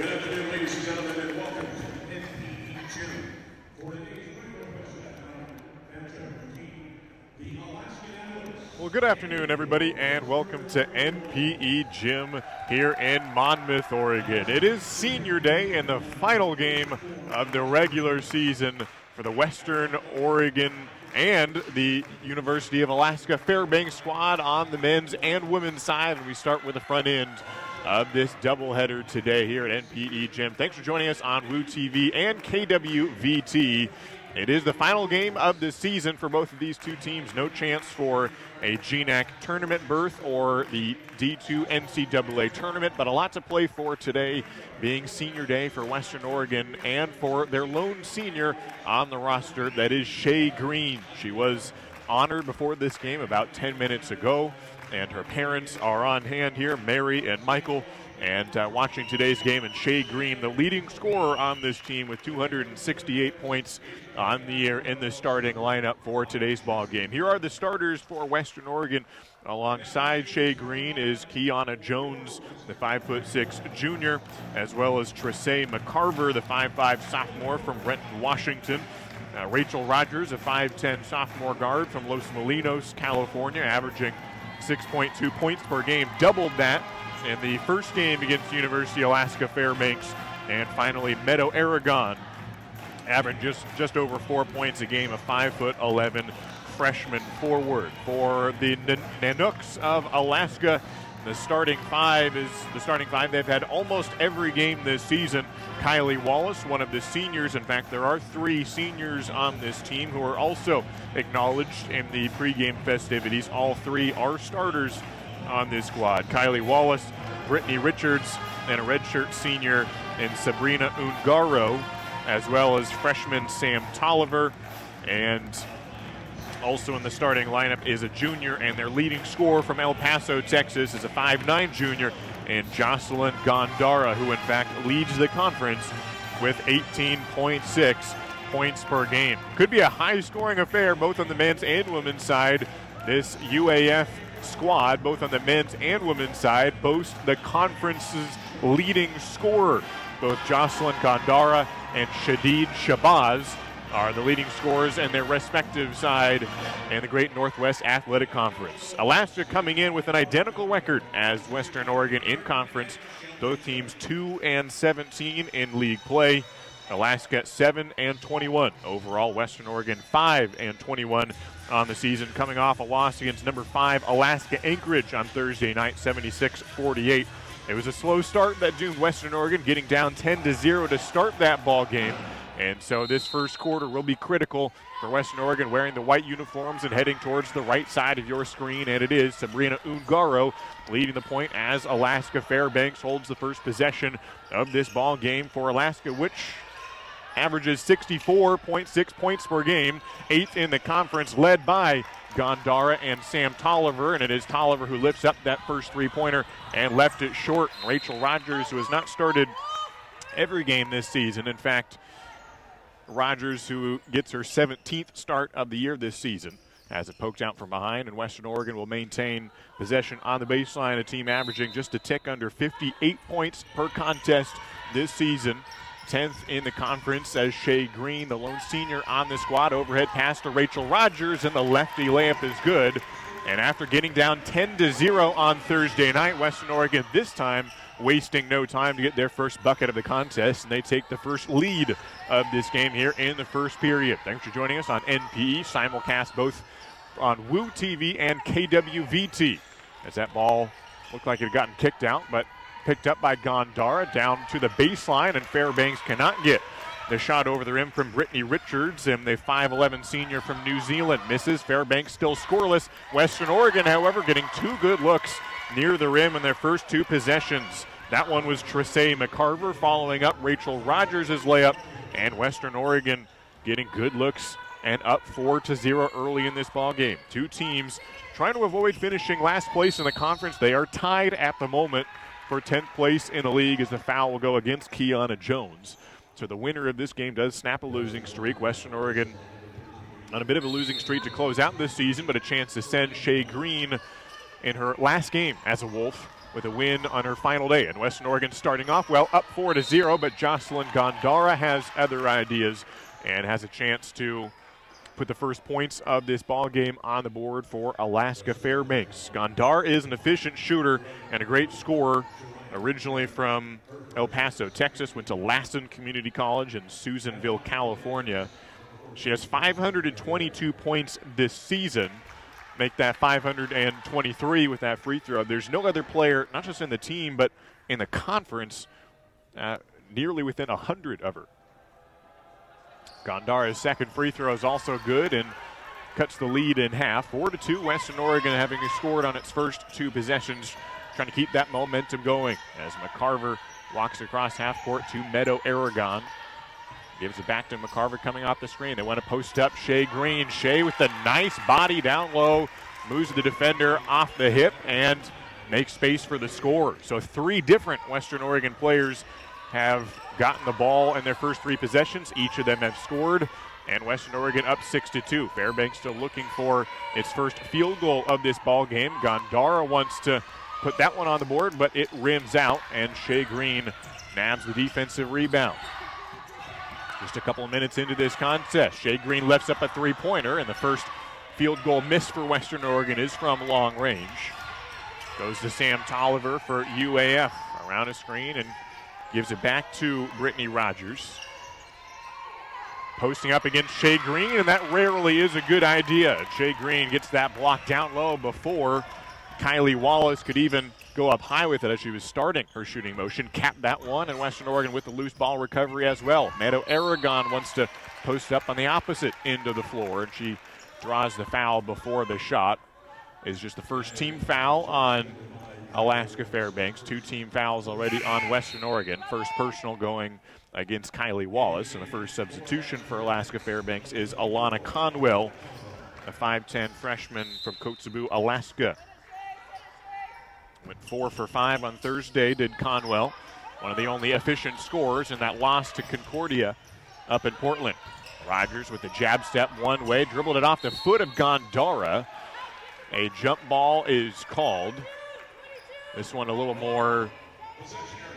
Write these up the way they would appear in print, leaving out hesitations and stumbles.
Good afternoon, ladies and gentlemen, and welcome to NPE Gym. For today's the Alaska Nanooks. Well, good afternoon, everybody, and welcome to NPE Gym here in Monmouth, Oregon. It is Senior Day and the final game of the regular season for the Western Oregon and the University of Alaska Fairbanks squad on the men's and women's side. And we start with the front end of this doubleheader today here at NPE Gym. Thanks for joining us on Woo TV and KWVT. It is the final game of the season for both of these two teams. No chance for a GNAC tournament berth or the D2 NCAA tournament, but a lot to play for today, being Senior Day for Western Oregon and for their lone senior on the roster, that is Shay Green. She was honored before this game about 10 minutes ago, and her parents are on hand here, Mary and Michael, and watching today's game. And Shay Green, the leading scorer on this team with 268 points on the year in the starting lineup for today's ball game. Here are the starters for Western Oregon. Alongside Shay Green is Kiana Jones, the 5'6" junior, as well as Tracey McCarver, the 5'5" sophomore from Renton, Washington. Rachel Rogers, a 5'10" sophomore guard from Los Molinos, California, averaging 6.2 points per game, doubled that in the first game against University of Alaska Fairbanks. And finally, Meadow Aragon, averaging just over 4 points a game, a 5'11" freshman forward. For the Nanooks of Alaska, the starting five. They've had almost every game this season. Kylie Wallace, one of the seniors. In fact, there are 3 seniors on this team who are also acknowledged in the pregame festivities. All 3 are starters on this squad. Kylie Wallace, Brittany Richards, and a redshirt senior in Sabrina Ungaro, as well as freshman Sam Tolliver. And also in the starting lineup is a junior, and their leading scorer from El Paso, Texas, is a 5'9" junior, and Jocelyn Gondara, who in fact leads the conference with 18.6 points per game. Could be a high-scoring affair both on the men's and women's side. This UAF squad, both on the men's and women's side, boast the conference's leading scorer. Both Jocelyn Gondara and Shadid Shabazz are the leading scorers in their respective side in the Great Northwest Athletic Conference. Alaska coming in with an identical record as Western Oregon in conference. Both teams 2-17 in league play. Alaska 7-21 overall. Western Oregon 5-21 on the season, coming off a loss against number 5 Alaska Anchorage on Thursday night, 76-48. It was a slow start that doomed Western Oregon, getting down 10-0 to start that ball game. And so this first quarter will be critical for Western Oregon, wearing the white uniforms and heading towards the right side of your screen. And it is Sabrina Ungaro leading the point as Alaska Fairbanks holds the first possession of this ball game for Alaska, which averages 64.6 points per game, 8th in the conference, led by Gondara and Sam Tolliver. And it is Tolliver who lifts up that first three-pointer and left it short. Rachel Rogers, who has not started every game this season. In fact, Rogers, who gets her 17th start of the year this season, has it poked out from behind, and Western Oregon will maintain possession on the baseline, a team averaging just a tick under 58 points per contest this season. 10th in the conference as Shay Green, the lone senior on the squad. Overhead pass to Rachel Rogers, and the lefty layup is good. And after getting down 10-0 on Thursday night, Western Oregon this time wasting no time to get their first bucket of the contest, and they take the first lead of this game here in the first period. Thanks for joining us on NPE, simulcast both on Woo TV and KWVT. As that ball looked like it had gotten kicked out, but picked up by Gondara down to the baseline, and Fairbanks cannot get the shot over the rim from Brittany Richards, and the 5'11" senior from New Zealand misses. Fairbanks still scoreless. Western Oregon, however, getting 2 good looks near the rim in their first 2 possessions. That one was Tracey McCarver following up Rachel Rogers' layup, and Western Oregon getting good looks and up 4-0 early in this ball game. 2 teams trying to avoid finishing last place in the conference. They are tied at the moment for 10th place in the league, as the foul will go against Kiana Jones. So the winner of this game does snap a losing streak. Western Oregon on a bit of a losing streak to close out this season, but a chance to send Shay Green in her last game as a Wolf with a win on her final day. And Western Oregon starting off well, up 4-0, but Jocelyn Gondara has other ideas and has a chance to put the first points of this ball game on the board for Alaska Fairbanks. Gondar is an efficient shooter and a great scorer. Originally from El Paso, Texas, went to Lassen Community College in Susanville, California. She has 522 points this season. Make that 523 with that free throw. There's no other player, not just in the team, but in the conference, nearly within 100 of her. Gondara's second free throw is also good and cuts the lead in half. 4-2, Western Oregon having scored on its first two possessions, trying to keep that momentum going as McCarver walks across half court to Meadow Aragon. Gives it back to McCarver coming off the screen. They want to post up Shea Green. Shea with the nice body down low, moves the defender off the hip and makes space for the score. So three different Western Oregon players have gotten the ball in their first three possessions. Each of them have scored, and Western Oregon up 6-2. Fairbanks still looking for its first field goal of this ball game. Gondara wants to put that one on the board, but it rims out, and Shea Green nabs the defensive rebound. Just a couple of minutes into this contest, Shea Green lifts up a three-pointer, and the first field goal missed for Western Oregon is from long range. Goes to Sam Tolliver for UAF around a screen and gives it back to Brittany Rogers. Posting up against Shea Green, and that rarely is a good idea. Shea Green gets that block down low before Kylie Wallace could even go up high with it as she was starting her shooting motion. Capped that one, and Western Oregon with the loose ball recovery as well. Meadow Aragon wants to post up on the opposite end of the floor, and she draws the foul before the shot. Is just the first team foul on Alaska Fairbanks. Two team fouls already on Western Oregon. First personal going against Kylie Wallace, and the first substitution for Alaska Fairbanks is Alana Conwell, a 5'10 freshman from Kotzebue, Alaska. Went 4 for 5 on Thursday, did Conwell. One of the only efficient scorers in that loss to Concordia up in Portland. Rogers with the jab step one way, dribbled it off the foot of Gondara. A jump ball is called. This one a little more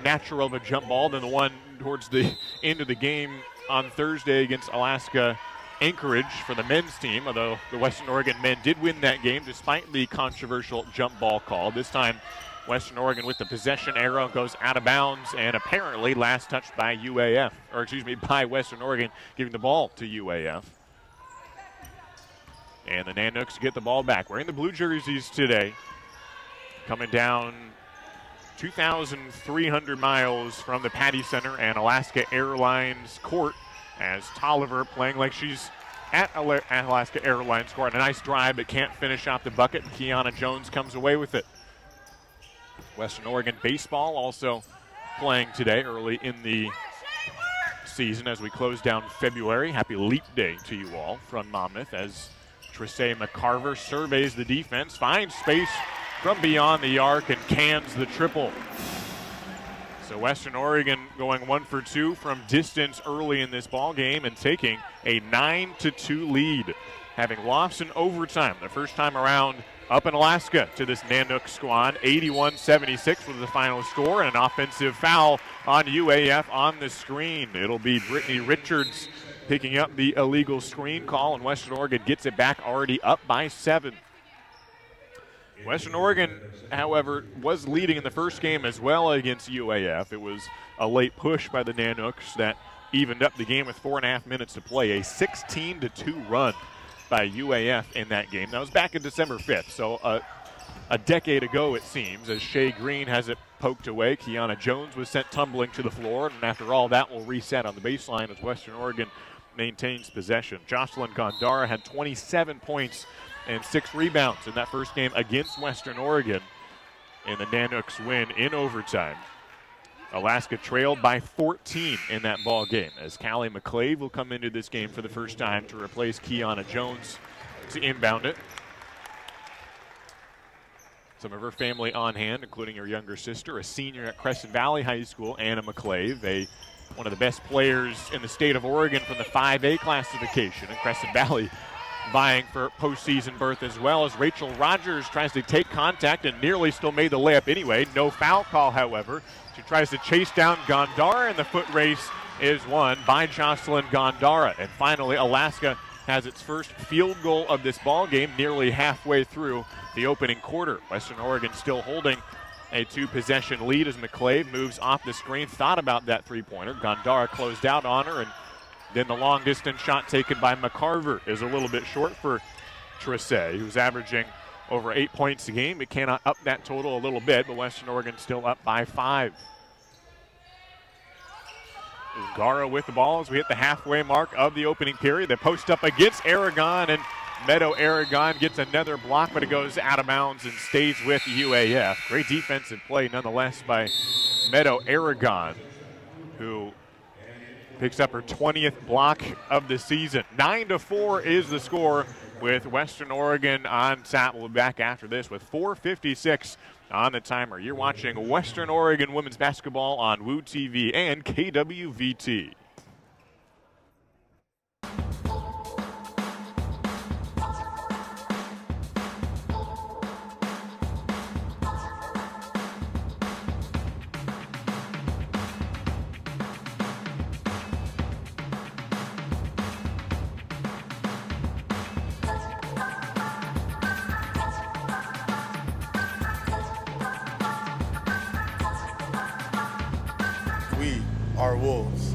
natural of a jump ball than the one towards the end of the game on Thursday against Alaska Anchorage for the men's team, although the Western Oregon men did win that game despite the controversial jump ball call. This time, Western Oregon with the possession arrow goes out of bounds and apparently last touched by UAF, or excuse me, by Western Oregon, giving the ball to UAF. And the Nanooks get the ball back. Wearing the blue jerseys today, coming down 2,300 miles from the Patty Center and Alaska Airlines Court, as Tolliver playing like she's at Alaska Airlines Court. A nice drive, but can't finish off the bucket, and Kiana Jones comes away with it. Western Oregon baseball also playing today early in the season as we close down February. Happy Leap Day to you all from Monmouth as Trissay McCarver surveys the defense, finds space from beyond the arc, and cans the triple. So Western Oregon going 1 for 2 from distance early in this ball game and taking a 9-2 lead, having lost in overtime the first time around up in Alaska to this Nanook squad. 81-76 was the final score, and an offensive foul on UAF on the screen. It'll be Brittany Richards picking up the illegal screen call, and Western Oregon gets it back already up by 7. Western Oregon, however, was leading in the first game as well against UAF. It was a late push by the Nanooks that evened up the game with 4.5 minutes to play. A 16-2 run by UAF in that game. That was back in December 5th, so a decade ago it seems, as Shea Green has it poked away. Kiana Jones was sent tumbling to the floor, and after all that will reset on the baseline as Western Oregon maintains possession. Jocelyn Gondara had 27 points and 6 rebounds in that first game against Western Oregon, and the Nanooks win in overtime. Alaska trailed by 14 in that ball game as Callie McClave will come into this game for the first time to replace Kiana Jones to inbound it. Some of her family on hand, including her younger sister, a senior at Crescent Valley High School, Anna McClave, one of the best players in the state of Oregon from the 5A classification, and Crescent Valley vying for postseason berth as well, as Rachel Rogers tries to take contact and nearly still made the layup anyway. No foul call, however. She tries to chase down Gondara, and the foot race is won by Jocelyn Gondara. And finally, Alaska has its first field goal of this ball game nearly halfway through the opening quarter. Western Oregon still holding a 2-possession lead as McClave moves off the screen, thought about that three-pointer. Gondara closed out on her, and then the long-distance shot taken by McCarver is a little bit short for Tressé, who's averaging over 8 points a game. It cannot up that total a little bit, but Western Oregon still up by 5. Ungara with the ball as we hit the halfway mark of the opening period. They post up against Aragon, and Meadow Aragon gets another block, but it goes out of bounds and stays with UAF. Great defensive play nonetheless by Meadow Aragon, who picks up her 20th block of the season. 9-4 is the score with Western Oregon on top. We'll be back after this with 4:56 on the timer. You're watching Western Oregon women's basketball on Woo TV and KWVT. We are Wolves.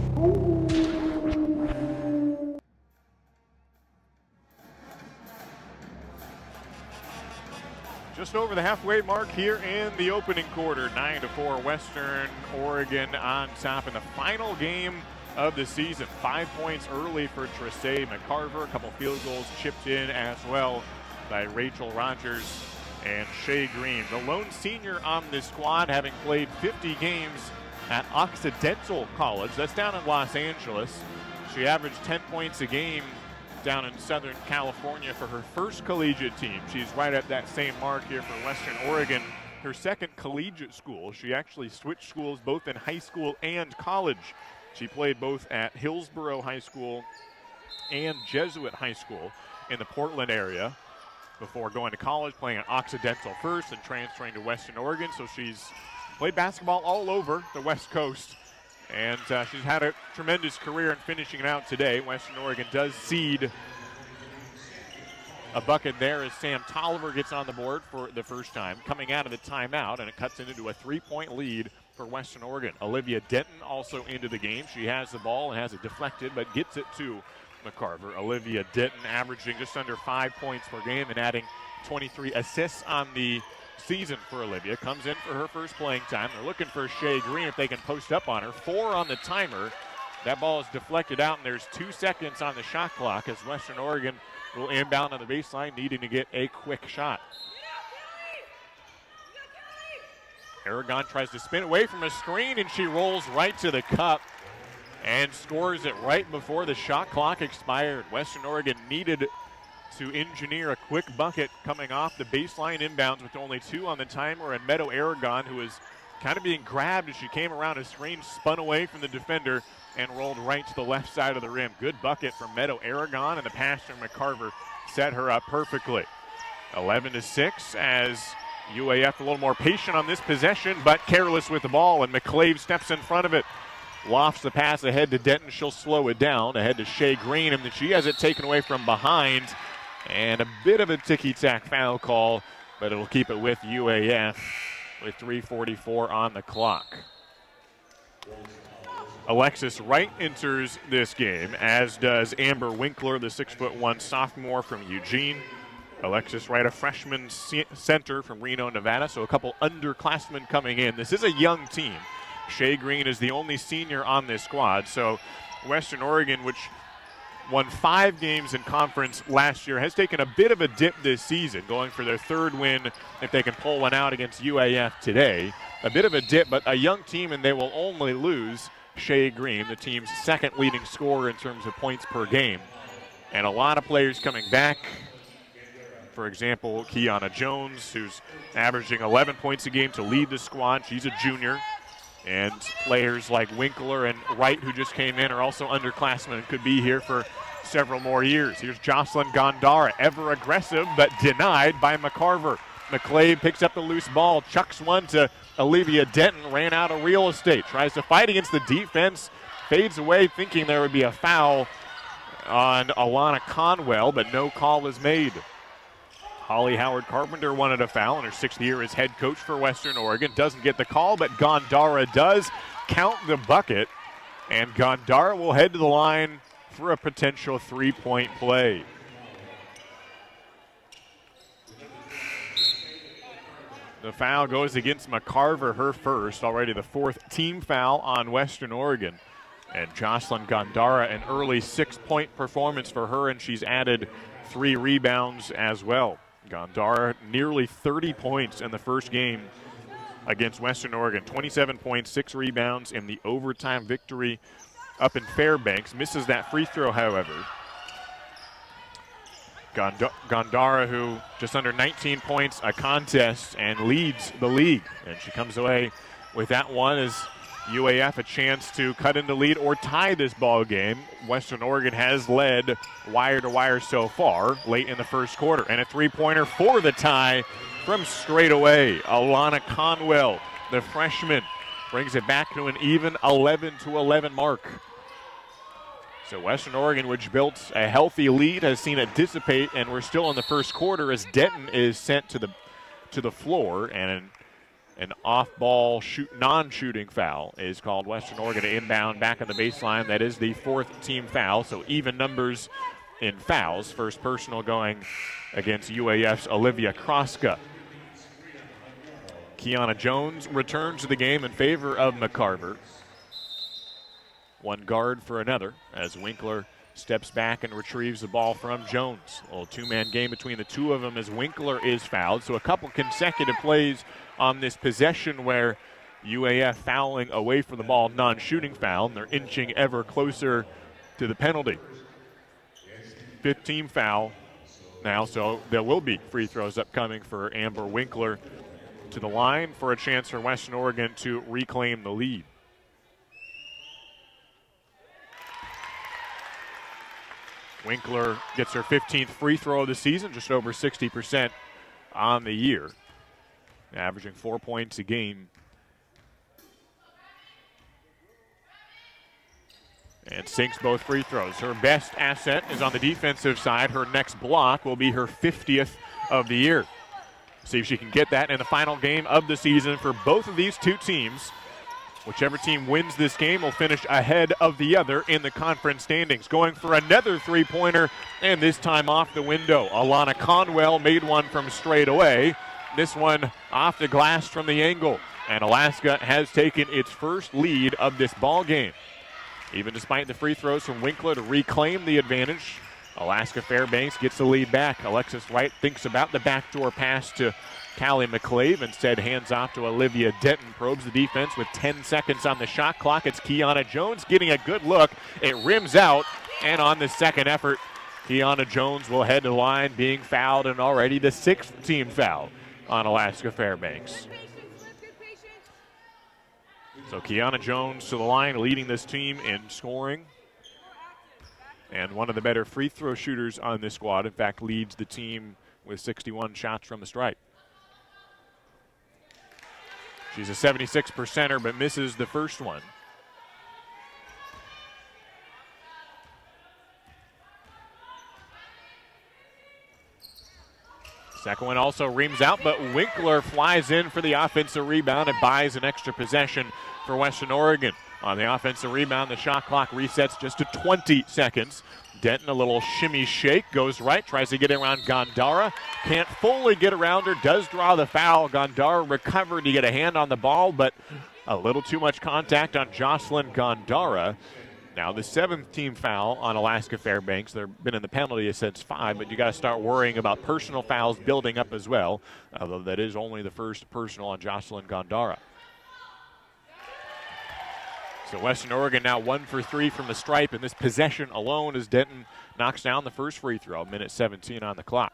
Just over the halfway mark here in the opening quarter. 9-4 Western Oregon on top in the final game of the season. 5 points early for Tressé McCarver. A couple field goals chipped in as well by Rachel Rogers and Shea Green. The lone senior on this squad, having played 50 games at Occidental College. That's down in Los Angeles. She averaged 10 points a game down in Southern California for her first collegiate team. She's right at that same mark here for Western Oregon. Her second collegiate school. She actually switched schools both in high school and college. She played both at Hillsborough High School and Jesuit High School in the Portland area before going to college, playing at Occidental first and transferring to Western Oregon. So she's played basketball all over the West Coast, and she's had a tremendous career in finishing it out today. Western Oregon does seed a bucket there as Sam Tolliver gets on the board for the first time, coming out of the timeout, and it cuts into a 3-point lead for Western Oregon. Olivia Denton also into the game. She has the ball and has it deflected, but gets it to McCarver. Olivia Denton averaging just under 5 points per game and adding 23 assists on the season for Olivia. Comes in for her first playing time. They're looking for Shea Green if they can post up on her. 4 on the timer. That ball is deflected out, and there's 2 seconds on the shot clock as Western Oregon will inbound on the baseline, needing to get a quick shot. Aragon tries to spin away from a screen, and she rolls right to the cup and scores it right before the shot clock expired. Western Oregon needed to engineer a quick bucket coming off the baseline inbounds with only 2 on the timer, and Meadow Aragon, who was kind of being grabbed as she came around a screen, spun away from the defender and rolled right to the left side of the rim. Good bucket from Meadow Aragon, and the pass from McCarver set her up perfectly. 11-6 as UAF a little more patient on this possession, but careless with the ball, and McClave steps in front of it. Lofts the pass ahead to Denton. She'll slow it down. Ahead to Shea Green, and then she has it taken away from behind. And a bit of a ticky-tack foul call, but it'll keep it with UAF with 3:44 on the clock. Alexis Wright enters this game, as does Amber Winkler, the 6'1" sophomore from Eugene. Alexis Wright, a freshman center from Reno, Nevada, so a couple underclassmen coming in. This is a young team. Shea Green is the only senior on this squad, so Western Oregon, which won 5 games in conference last year, has taken a bit of a dip this season, going for their 3rd win if they can pull one out against UAF today. A bit of a dip, but a young team, and they will only lose Shea Green, the team's 2nd leading scorer in terms of points per game. And a lot of players coming back. For example, Kiana Jones, who's averaging 11 points a game to lead the squad. She's a junior. And players like Winkler and Wright, who just came in, are also underclassmen and could be here for several more years. Here's Jocelyn Gondara, ever aggressive, but denied by McCarver. McClave picks up the loose ball, chucks one to Olivia Denton, ran out of real estate, tries to fight against the defense, fades away thinking there would be a foul on Alana Conwell, but no call is made. Holly Howard Carpenter wanted a foul in her 6th year as head coach for Western Oregon. Doesn't get the call, but Gondara does count the bucket, and Gondara will head to the line for a potential 3-point play. The foul goes against McCarver, her first, already the 4th team foul on Western Oregon. And Jocelyn Gondara, an early 6-point performance for her, and she's added 3 rebounds as well. Gondara nearly 30 points in the first game against Western Oregon. 27 points, 6 rebounds in the overtime victory up in Fairbanks. Misses that free throw, however. Gondara, who just under 19 points a contest and leads the league. And she comes away with that one as UAF a chance to cut into lead or tie this ball game. Western Oregon has led wire to wire so far late in the first quarter. And a 3-pointer for the tie from straight away. Alana Conwell, the freshman, brings it back to an even 11-11 mark. So Western Oregon, which built a healthy lead, has seen it dissipate, and we're still in the first quarter as Denton is sent to the floor, and an off-ball non-shooting foul is called. Western Oregon to inbound back on the baseline. That is the 4th team foul, so even numbers in fouls. First personal going against UAF's Olivia Kroska. Kiana Jones returns to the game in favor of McCarver. One guard for another as Winkler steps back and retrieves the ball from Jones. A little 2-man game between the two of them as Winkler is fouled. So a couple consecutive plays on this possession where UAF fouling away from the ball, non-shooting foul, and they're inching ever closer to the penalty. 5th team foul now, so there will be free throws upcoming for Amber Winkler to the line for a chance for Western Oregon to reclaim the lead. Winkler gets her 15th free throw of the season, just over 60% on the year, averaging 4 points a game. And sinks both free throws. Her best asset is on the defensive side. Her next block will be her 50th of the year. See if she can get that in the final game of the season for both of these two teams. Whichever team wins this game will finish ahead of the other in the conference standings. Going for another 3-pointer, and this time off the window. Alana Conwell made one from straight away. This one off the glass from the angle. And Alaska has taken its first lead of this ball game. Even despite the free throws from Winkler to reclaim the advantage, Alaska Fairbanks gets the lead back. Alexis Wright thinks about the backdoor pass to Callie McClave, instead hands off to Olivia Denton. Probes the defense with 10 seconds on the shot clock. It's Kiana Jones getting a good look. It rims out, and on the second effort, Kiana Jones will head to the line, being fouled, and already the 6th team foul on Alaska Fairbanks. So Kiana Jones to the line, leading this team in scoring. And one of the better free throw shooters on this squad. In fact, leads the team with 61 shots from the stripe. She's a 76%er, but misses the first one. Second one also reams out, but Winkler flies in for the offensive rebound and buys an extra possession for Western Oregon. On the offensive rebound, the shot clock resets just to 20 seconds. Denton, a little shimmy shake, goes right, tries to get around Gondara. Can't fully get around her, does draw the foul. Gondara recovered to get a hand on the ball, but a little too much contact on Jocelyn Gondara. Now the 7th team foul on Alaska Fairbanks. They've been in the penalty since 5, but you got to start worrying about personal fouls building up as well, although that is only the first personal on Jocelyn Gondara. So Western Oregon now 1 for 3 from the stripe in this possession alone as Denton knocks down the first free throw. Minute 17 on the clock.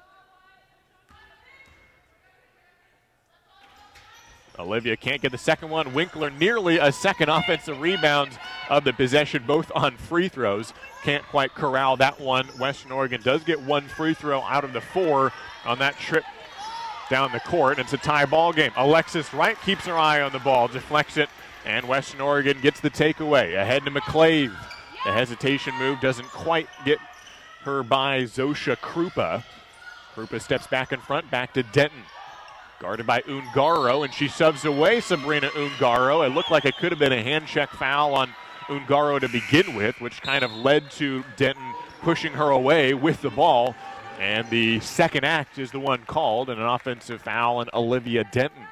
Olivia can't get the second one. Winkler nearly a second offensive rebound of the possession, both on free throws. Can't quite corral that one. Western Oregon does get one free throw out of the 4 on that trip down the court. It's a tie ball game. Alexis Wright keeps her eye on the ball, deflects it, and Western Oregon gets the takeaway. Ahead to McClave. The hesitation move doesn't quite get her by Zosha Krupa. Krupa steps back in front, back to Denton. Guarded by Ungaro, and she subs away Sabrina Ungaro. It looked like it could have been a hand check foul on Ungaro to begin with, which kind of led to Denton pushing her away with the ball. And the second act is the one called, and an offensive foul on Olivia Denton.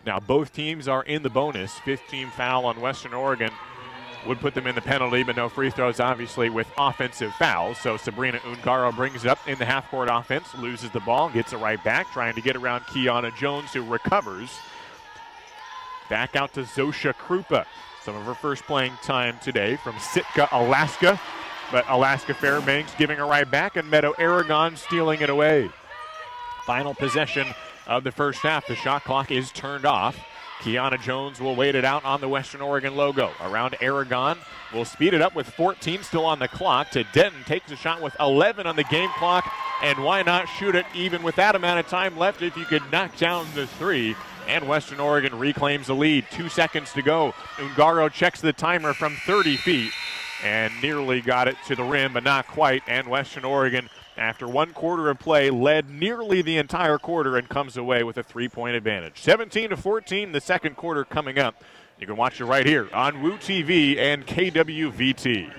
Now both teams are in the bonus. 15 foul on Western Oregon would put them in the penalty, but no free throws, obviously, with offensive fouls. So Sabrina Ungaro brings it up in the half-court offense, loses the ball, gets it right back, trying to get around Kiana Jones, who recovers. Back out to Zosha Krupa. Some of her first playing time today from Sitka, Alaska. But Alaska Fairbanks giving her right back, and Meadow Aragon stealing it away. Final possession of the first half. The shot clock is turned off. Kiana Jones will wait it out on the Western Oregon logo. Around Aragon, will speed it up with 14 still on the clock. To Denton, takes a shot with 11 on the game clock. And why not shoot it even with that amount of time left if you could knock down the 3. And Western Oregon reclaims the lead. 2 seconds to go. Ungaro checks the timer from 30 feet. And nearly got it to the rim, but not quite. And Western Oregon, after 1 quarter of play, led nearly the entire quarter and comes away with a 3-point advantage. 17-14, the second quarter coming up. You can watch it right here on Woo TV and KWVT.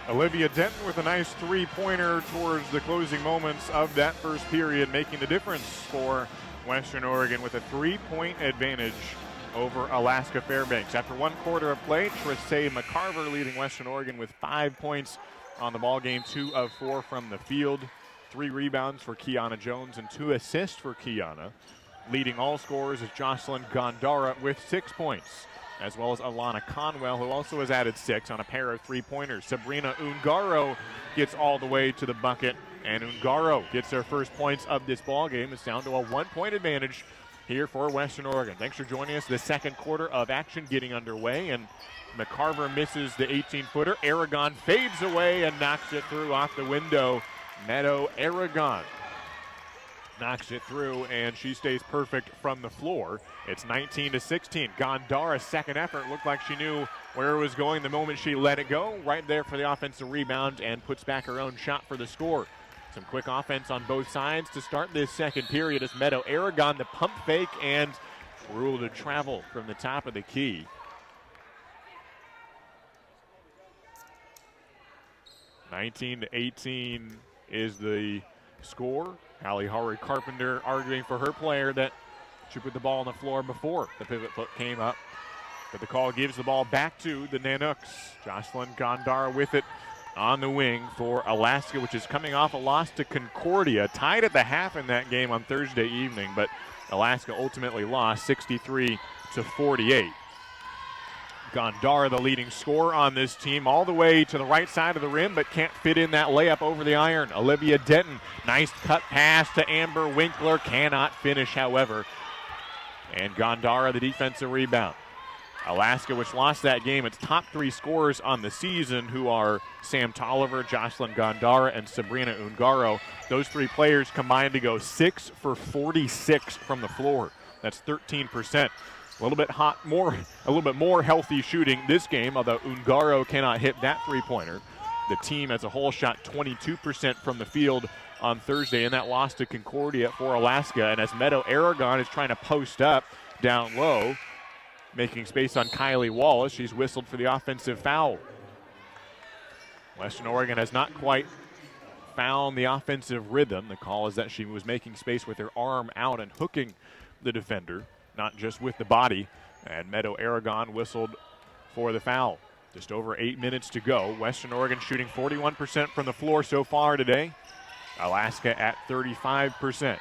Olivia Denton with a nice 3-pointer towards the closing moments of that first period, making the difference for Western Oregon with a 3-point advantage over Alaska Fairbanks. After 1 quarter of play, Trissay McCarver leading Western Oregon with 5 points on the ball game, 2 of 4 from the field, 3 rebounds for Kiana Jones and 2 assists for Kiana. Leading all scorers is Jocelyn Gondara with 6 points, as well as Alana Conwell, who also has added 6 on a pair of 3-pointers. Sabrina Ungaro gets all the way to the bucket, and Ungaro gets their first points of this ball game. It's down to a 1-point advantage here for Western Oregon. Thanks for joining us. The second quarter of action getting underway, and McCarver misses the 18-footer. Aragon fades away and knocks it through off the window. Meadow Aragon knocks it through, and she stays perfect from the floor. It's 19-16. Gondara's second effort looked like she knew where it was going the moment she let it go. Right there for the offensive rebound and puts back her own shot for the score. Some quick offense on both sides to start this second period as Meadow Aragon, the pump fake and rule to travel from the top of the key. (19-18) is the score. Hallie Horry Carpenter arguing for her player that she put the ball on the floor before the pivot foot came up. But the call gives the ball back to the Nanooks. Jocelyn Gondara with it on the wing for Alaska, which is coming off a loss to Concordia. Tied at the half in that game on Thursday evening, but Alaska ultimately lost 63-48. Gondara, the leading scorer on this team, all the way to the right side of the rim, but can't fit in that layup over the iron. Olivia Denton, nice cut pass to Amber Winkler, cannot finish, however. And Gondara, the defensive rebound. Alaska, which lost that game, its top 3 scorers on the season, who are Sam Tolliver, Jocelyn Gondara, and Sabrina Ungaro. Those 3 players combined to go 6 for 46 from the floor. That's 13%. A little bit more healthy shooting this game, although Ungaro cannot hit that three-pointer. The team as a whole shot 22% from the field on Thursday in that loss to Concordia for Alaska. And as Meadow Aragon is trying to post up down low, making space on Kylie Wallace, she's whistled for the offensive foul. Western Oregon has not quite found the offensive rhythm. The call is that she was making space with her arm out and hooking the defender, not just with the body. And Meadow Aragon whistled for the foul. Just over 8 minutes to go. Western Oregon shooting 41% from the floor so far today. Alaska at 35%.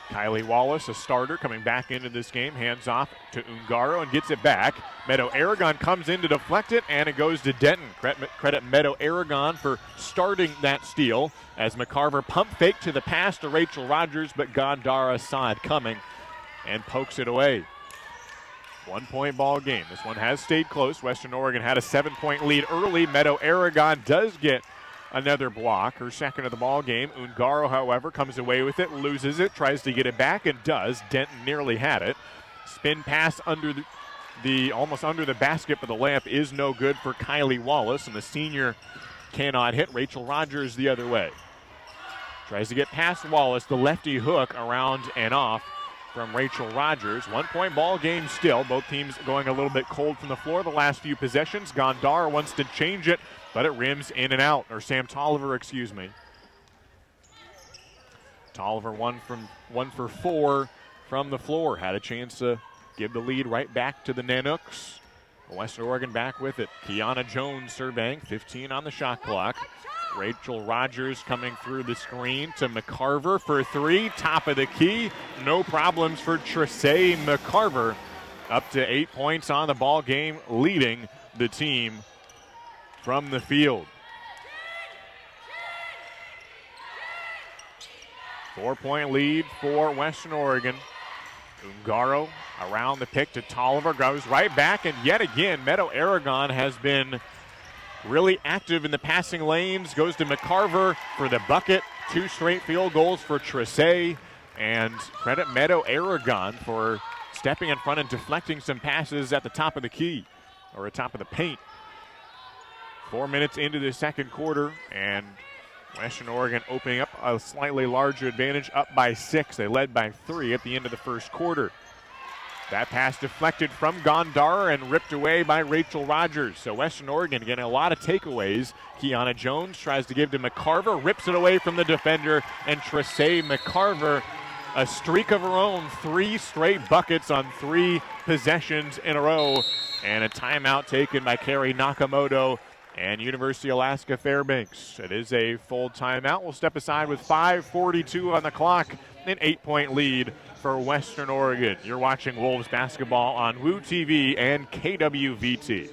Kylie Wallace, a starter, coming back into this game. Hands off to Ungaro and gets it back. Meadow Aragon comes in to deflect it, and it goes to Denton. Credit Meadow Aragon for starting that steal as McCarver pump fake to the pass to Rachel Rogers, but Gondara saw it coming and pokes it away. 1 point ball game. This one has stayed close. Western Oregon had a 7-point lead early. Meadow Aragon does get another block, her second of the ball game. Ungaro, however, comes away with it, loses it, tries to get it back, and does. Denton nearly had it. Spin pass under the almost under the basket, but the layup is no good for Kylie Wallace, and the senior cannot hit. Rachel Rogers the other way. Tries to get past Wallace, the lefty hook around and off from Rachel Rogers. 1 point ball game still. Both teams going a little bit cold from the floor the last few possessions. Gondar wants to change it, but it rims in and out. Or Sam Tolliver, excuse me. Tolliver 1 for 4 from the floor. Had a chance to give the lead right back to the Nanooks. Western Oregon back with it. Kiana Jones surveying, 15 on the shot clock. Rachel Rogers coming through the screen to McCarver for 3. Top of the key. No problems for Trissay McCarver. Up to 8 points on the ball game, leading the team from the field. 4-point lead for Western Oregon. Ungaro around the pick to Tolliver, goes right back, and yet again, Meadow Aragon has been really active in the passing lanes. Goes to McCarver for the bucket. 2 straight field goals for Trissay, and credit Meadow Aragon for stepping in front and deflecting some passes at the top of the key, or at top of the paint. 4 minutes into the second quarter, and Western Oregon opening up a slightly larger advantage, up by 6. They led by 3 at the end of the first quarter. That pass deflected from Gondar and ripped away by Rachel Rogers. So Western Oregon getting a lot of takeaways. Kiana Jones tries to give to McCarver, rips it away from the defender, and Trissay McCarver, a streak of her own, 3 straight buckets on 3 possessions in a row, and a timeout taken by Carrie Nakamoto and University of Alaska Fairbanks. It is a full timeout. We'll step aside with 5:42 on the clock, an 8-point lead for Western Oregon. You're watching Wolves basketball on Woo TV and KWVT.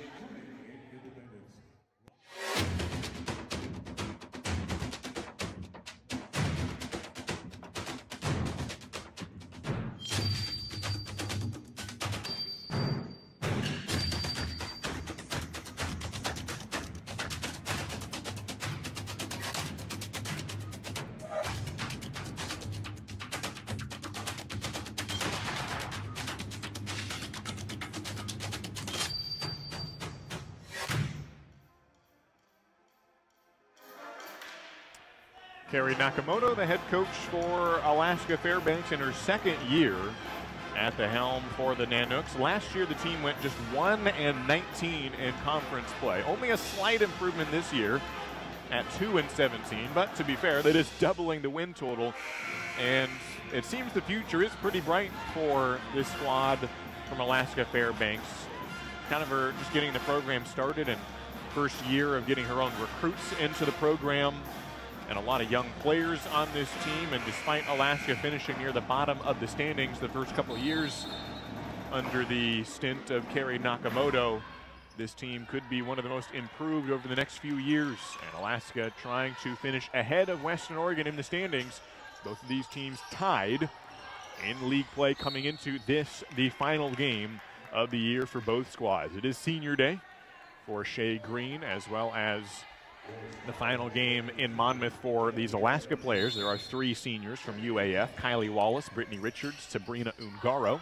Carrie Nakamoto, the head coach for Alaska Fairbanks in her second year at the helm for the Nanooks. Last year, the team went just 1-19 in conference play. Only a slight improvement this year at 2-17, but to be fair, that is doubling the win total. And it seems the future is pretty bright for this squad from Alaska Fairbanks. Kind of her just getting the program started and first year of getting her own recruits into the program. And a lot of young players on this team, and despite Alaska finishing near the bottom of the standings the first couple of years under the stint of Carrie Nakamoto, this team could be one of the most improved over the next few years. And Alaska trying to finish ahead of Western Oregon in the standings. Both of these teams tied in league play coming into this, the final game of the year for both squads. It is senior day for Shea Green as well as the final game in Monmouth for these Alaska players. There are 3 seniors from UAF: Kylie Wallace, Brittany Richards, Sabrina Ungaro.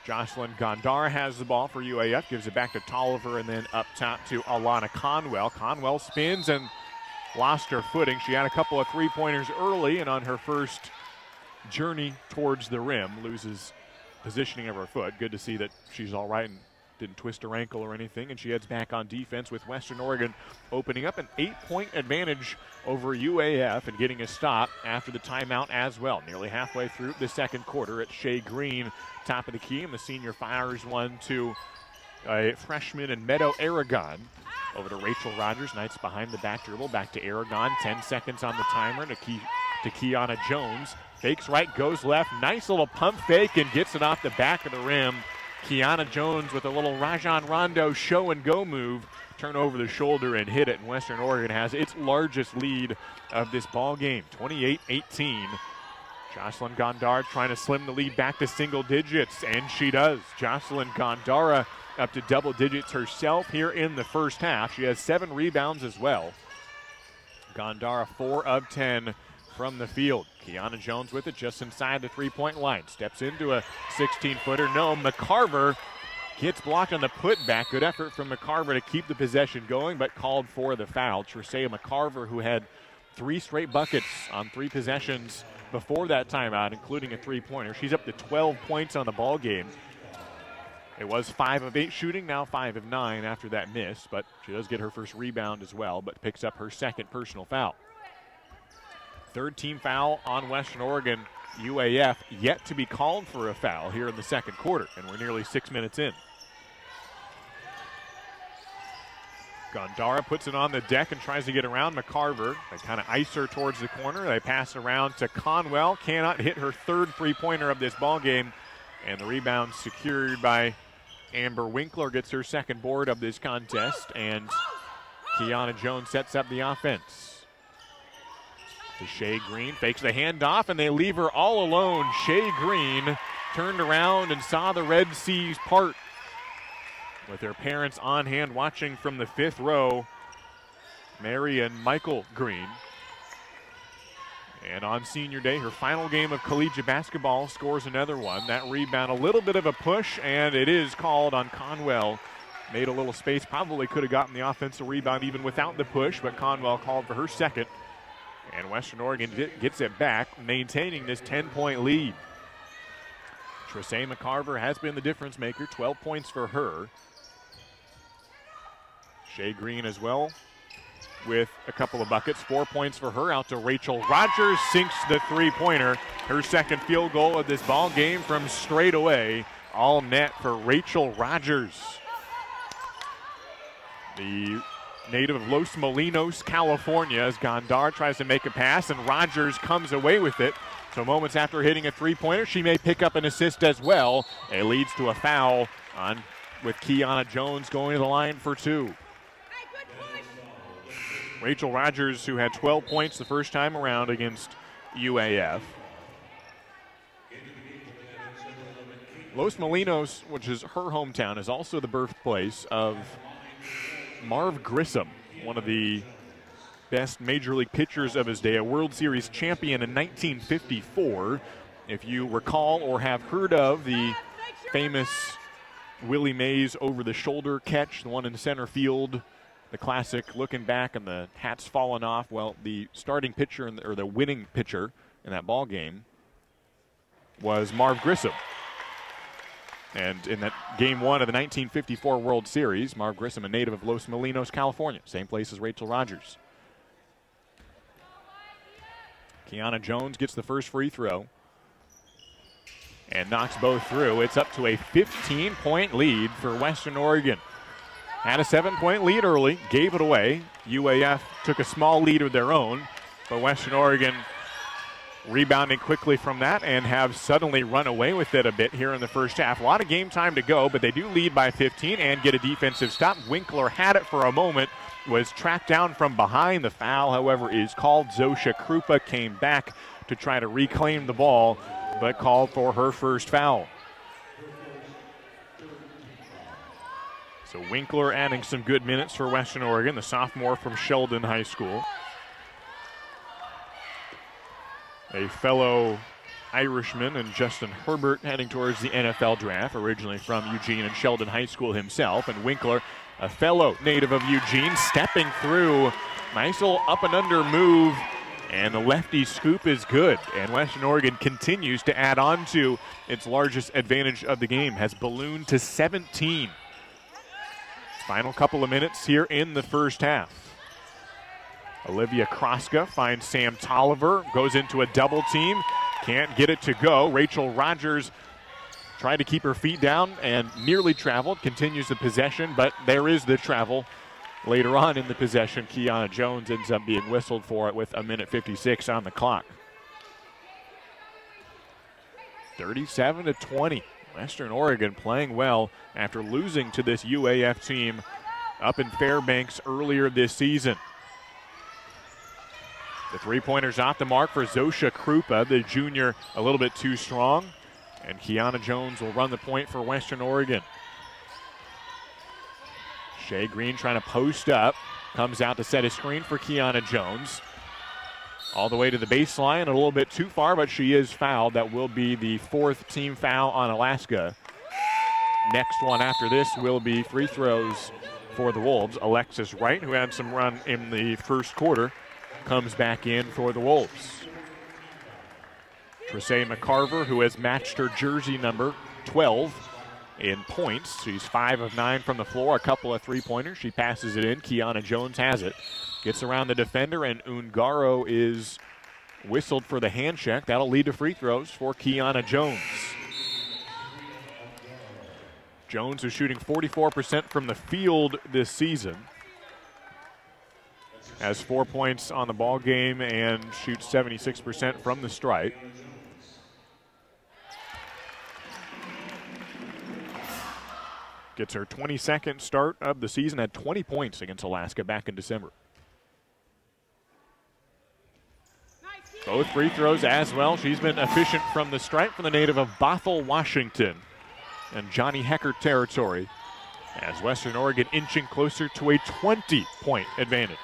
Jocelyn Gondara has the ball for UAF, gives it back to Tolliver, and then up top to Alana Conwell. Conwell spins and lost her footing. She had a couple of three-pointers early, and on her first journey towards the rim, loses positioning of her foot. Good to see that she's all right and didn't twist her ankle or anything, and she heads back on defense with Western Oregon opening up an 8-point advantage over UAF and getting a stop after the timeout as well. Nearly halfway through the second quarter, it's Shea Green, top of the key, and the senior fires one to a freshman in Meadow Aragon. Over to Rachel Rogers, Knights behind the back dribble, back to Aragon, 10 seconds on the timer to Kiana Jones. Fakes right, goes left, nice little pump fake and gets it off the back of the rim. Kiana Jones with a little Rajon Rondo show and go move, turn over the shoulder and hit it, and Western Oregon has its largest lead of this ball game, 28-18. Jocelyn Gondara trying to slim the lead back to single digits, and she does. Jocelyn Gondara up to double digits herself here in the first half. She has 7 rebounds as well. Gondara 4 of 10 from the field. Kiana Jones with it just inside the three-point line. Steps into a 16-footer. No, McCarver gets blocked on the putback. Good effort from McCarver to keep the possession going, but called for the foul. Tresea McCarver, who had 3 straight buckets on 3 possessions before that timeout, including a three-pointer. She's up to 12 points on the ball game. It was 5 of 8 shooting, now 5 of 9 after that miss, but she does get her first rebound as well, but picks up her second personal foul. Third team foul on Western Oregon. UAF yet to be called for a foul here in the second quarter, and we're nearly 6 minutes in. Gondara puts it on the deck and tries to get around McCarver. They kind of ice her towards the corner. They pass around to Conwell. Cannot hit her third three-pointer of this ball game, and the rebound secured by Amber Winkler. Gets her second board of this contest, and Kiana Jones sets up the offense. To Shea Green, fakes the handoff, and they leave her all alone. Shea Green turned around and saw the Red Seas part with their parents on hand watching from the 5th row, Mary and Michael Green. And on senior day, her final game of collegiate basketball, scores another one. That rebound, a little bit of a push, and it is called on Conwell. Made a little space, probably could have gotten the offensive rebound even without the push, but Conwell called for her second. And Western Oregon gets it back, maintaining this 10-point lead. Tresea McCarver has been the difference maker, 12 points for her. Shea Green as well with a couple of buckets, 4 points for her. Out to Rachel Rogers, sinks the three-pointer. Her second field goal of this ball game from straight away. All net for Rachel Rogers. The native of Los Molinos, California, as Gondar tries to make a pass, and Rogers comes away with it. So moments after hitting a three-pointer, she may pick up an assist as well. It leads to a foul on with Kiana Jones going to the line for 2. Rachel Rogers, who had 12 points the first time around against UAF. Los Molinos, which is her hometown, is also the birthplace of Marv Grissom, one of the best Major League pitchers of his day, a World Series champion in 1954. If you recall or have heard of the famous Willie Mays over-the-shoulder catch, the one in center field, the classic looking back and the hat's falling off, well, the starting pitcher or the winning pitcher in that ball game was Marv Grissom. And in that game 1 of the 1954 World Series, Marv Grissom, a native of Los Molinos, California, same place as Rachel Rogers. Kiana Jones gets the first free throw and knocks both through. It's up to a 15-point lead for Western Oregon. Had a 7-point lead early, gave it away. UAF took a small lead of their own, but Western Oregon rebounding quickly from that and have suddenly run away with it a bit here in the first half. A lot of game time to go, but they do lead by 15 and get a defensive stop. Winkler had it for a moment, was tracked down from behind. The foul, however, is called. Zosha Krupa came back to try to reclaim the ball, but called for her first foul. So Winkler adding some good minutes for Western Oregon, the sophomore from Sheldon High School. A fellow Irishman and Justin Herbert heading towards the NFL draft, originally from Eugene and Sheldon High School himself. And Winkler, a fellow native of Eugene, stepping through. Nice little up and under move. And the lefty scoop is good. And Western Oregon continues to add on to its largest advantage of the game, has ballooned to 17. Final couple of minutes here in the first half. Olivia Kroska finds Sam Tolliver, goes into a double team, can't get it to go. Rachel Rogers tried to keep her feet down and nearly traveled, continues the possession, but there is the travel. Later on in the possession, Kiana Jones ends up being whistled for it with 1:56 on the clock. 37-20. Western Oregon playing well after losing to this UAF team up in Fairbanks earlier this season. The three-pointer's off the mark for Zosha Krupa, the junior, a little bit too strong. And Kiana Jones will run the point for Western Oregon. Shea Green trying to post up. Comes out to set a screen for Kiana Jones. All the way to the baseline, a little bit too far, but she is fouled. That will be the fourth team foul on Alaska. Next one after this will be free throws for the Wolves. Alexis Wright, who had some run in the first quarter, comes back in for the Wolves. Trissay McCarver, who has matched her jersey number 12 in points. She's 5 of 9 from the floor, a couple of three-pointers. She passes it in. Kiana Jones has it. Gets around the defender, and Ungaro is whistled for the hand check. That'll lead to free throws for Kiana Jones. Jones is shooting 44% from the field this season. Has 4 points on the ball game and shoots 76% from the stripe. Gets her 22nd start of the season, had 20 points against Alaska back in December. Both free throws as well. She's been efficient from the stripe from the native of Bothell, Washington, and Johnny Hecker territory, as Western Oregon inching closer to a 20-point advantage.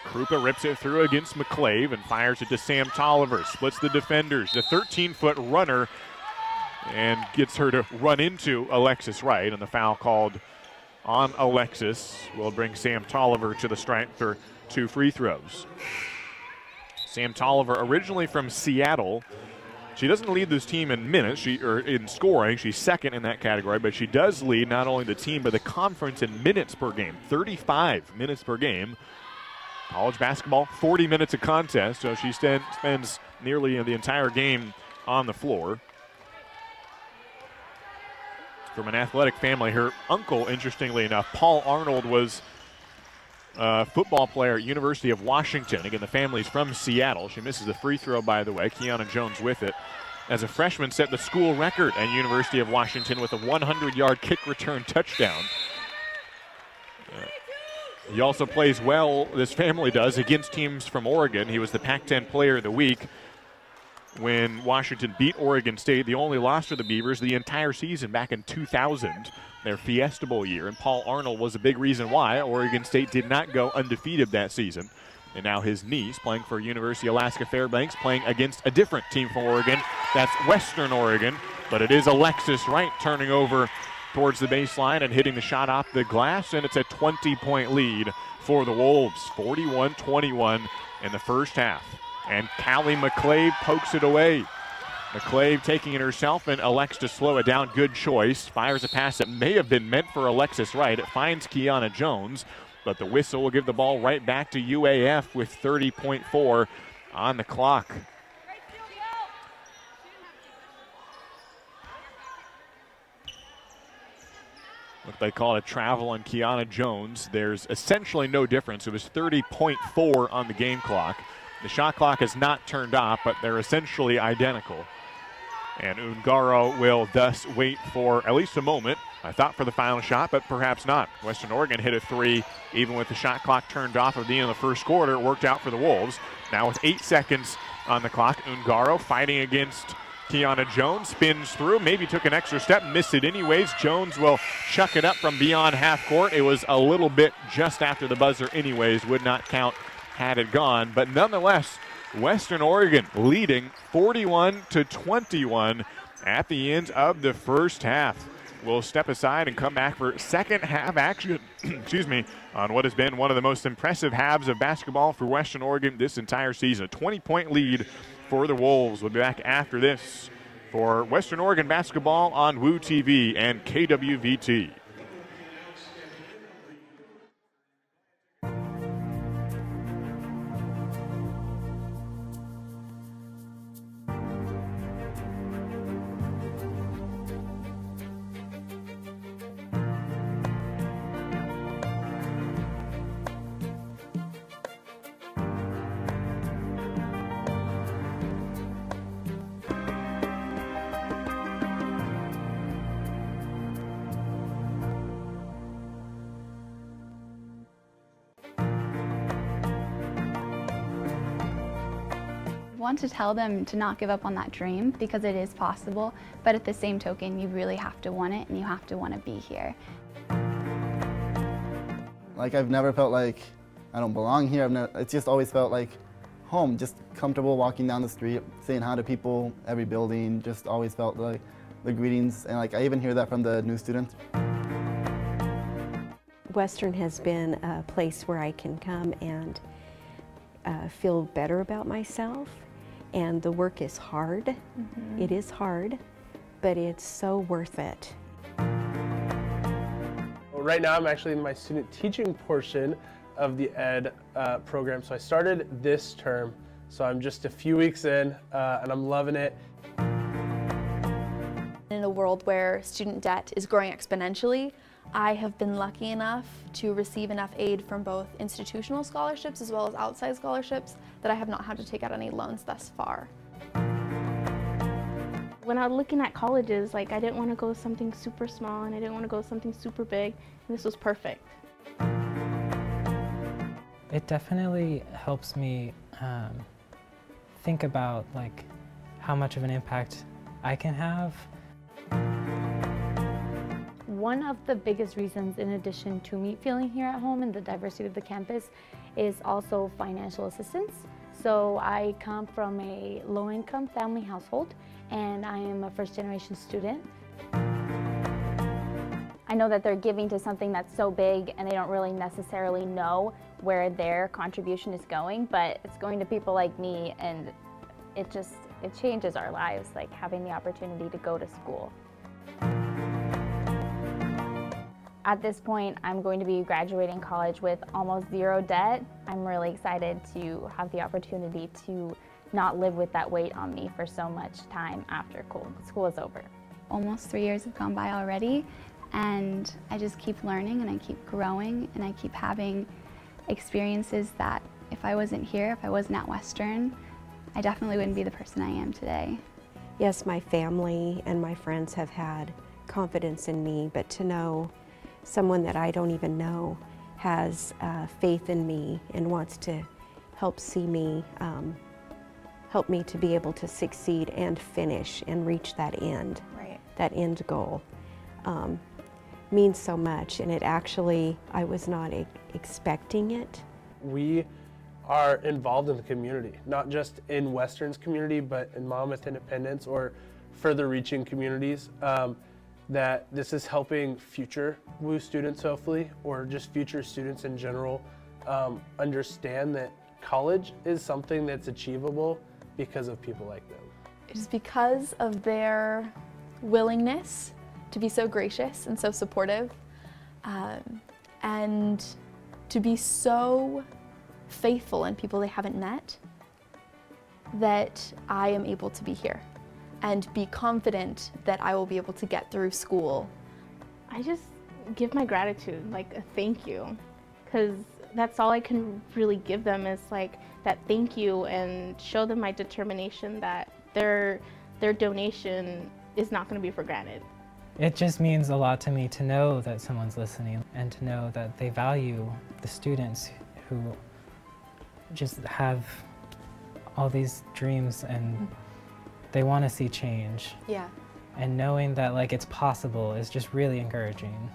Krupa rips it through against McClave and fires it to Sam Tolliver. Splits the defenders. The 13-foot runner and gets her to run into Alexis Wright, and the foul called on Alexis will bring Sam Tolliver to the stripe for 2 free throws. Sam Tolliver, originally from Seattle. She doesn't lead this team in minutes, or in scoring. She's second in that category, but she does lead not only the team but the conference in minutes per game. 35 minutes per game. College basketball, 40 minutes of contest, so she spends nearly the entire game on the floor. From an athletic family, her uncle, interestingly enough, Paul Arnold, was a football player at University of Washington. Again, the family's from Seattle. She misses the free throw, by the way. Kiana Jones with it. As a freshman, set the school record at University of Washington with a 100-yard kick return touchdown. He also plays well, this family does, against teams from Oregon. He was the Pac-10 Player of the Week when Washington beat Oregon State. The only loss for the Beavers the entire season back in 2000, their Fiesta Bowl year. And Paul Arnold was a big reason why Oregon State did not go undefeated that season. And now his niece, playing for University of Alaska Fairbanks, playing against a different team from Oregon. That's Western Oregon. But it is Alexis Wright turning over towards the baseline and hitting the shot off the glass, and it's a 20-point lead for the Wolves, 41-21 in the first half. And Callie McClave pokes it away. McClave taking it herself, and elects to slow it down. Good choice. Fires a pass that may have been meant for Alexis Wright. It finds Kiana Jones, but the whistle will give the ball right back to UAF with 30.4 on the clock. What they call a travel on Kiana Jones. There's essentially no difference. It was 30.4 on the game clock. The shot clock is not turned off, but they're essentially identical. And Ungaro will thus wait for at least a moment, I thought, for the final shot, but perhaps not. Western Oregon hit a 3, even with the shot clock turned off at the end of the first quarter. It worked out for the Wolves. Now with 8 seconds on the clock, Ungaro fighting against Kiana Jones spins through, maybe took an extra step, missed it anyways. Jones will chuck it up from beyond half court. It was a little bit just after the buzzer anyways, would not count had it gone. But nonetheless, Western Oregon leading 41-21 at the end of the first half. We'll step aside and come back for second half action, excuse me, on what has been one of the most impressive halves of basketball for Western Oregon this entire season. A 20-point lead for the Wolves. We'll be back after this for Western Oregon basketball on WU TV and KWVT. I want to tell them to not give up on that dream because it is possible, but at the same token, you really have to want it and you have to want to be here. Like, I've never felt like I don't belong here. It's just always felt like home, just comfortable walking down the street, saying hi to people, every building, just always felt like the greetings, and like I even hear that from the new students. Western has been a place where I can come and feel better about myself, and the work is hard. Mm-hmm. It is hard, but it's so worth it. Right now I'm actually in my student teaching portion of the ed program, so I started this term, so I'm just a few weeks in and I'm loving it. In a world where student debt is growing exponentially, I have been lucky enough to receive enough aid from both institutional scholarships as well as outside scholarships that I have not had to take out any loans thus far. When I was looking at colleges, like, I didn't want to go something super small and I didn't want to go something super big, and this was perfect. It definitely helps me think about like how much of an impact I can have. One of the biggest reasons, in addition to me feeling here at home and the diversity of the campus, is also financial assistance. So I come from a low-income family household, and I am a first-generation student. I know that they're giving to something that's so big and they don't really necessarily know where their contribution is going, but it's going to people like me, and it changes our lives, like having the opportunity to go to school. At this point, I'm going to be graduating college with almost zero debt. I'm really excited to have the opportunity to not live with that weight on me for so much time after school is over. Almost 3 years have gone by already, and I just keep learning and I keep growing and I keep having experiences that if I wasn't here, if I wasn't at Western, I definitely wouldn't be the person I am today. Yes, my family and my friends have had confidence in me, but to know someone that I don't even know has faith in me and wants to help see me, help me to be able to succeed and finish and reach that end, that end goal, means so much. And it actually, I was not expecting it. We are involved in the community, not just in Western's community, but in Monmouth Independence or further reaching communities. That this is helping future WU students, hopefully, or just future students in general, understand that college is something that's achievable because of people like them. It is because of their willingness to be so gracious and so supportive, and to be so faithful in people they haven't met, that I am able to be here and be confident that I will be able to get through school. I just give my gratitude, like a thank you, because that's all I can really give them is like that thank you, and show them my determination that their donation is not going to be for granted. It just means a lot to me to know that someone's listening and to know that they value the students who just have all these dreams and they want to see change. Yeah. And knowing that like it's possible is just really encouraging.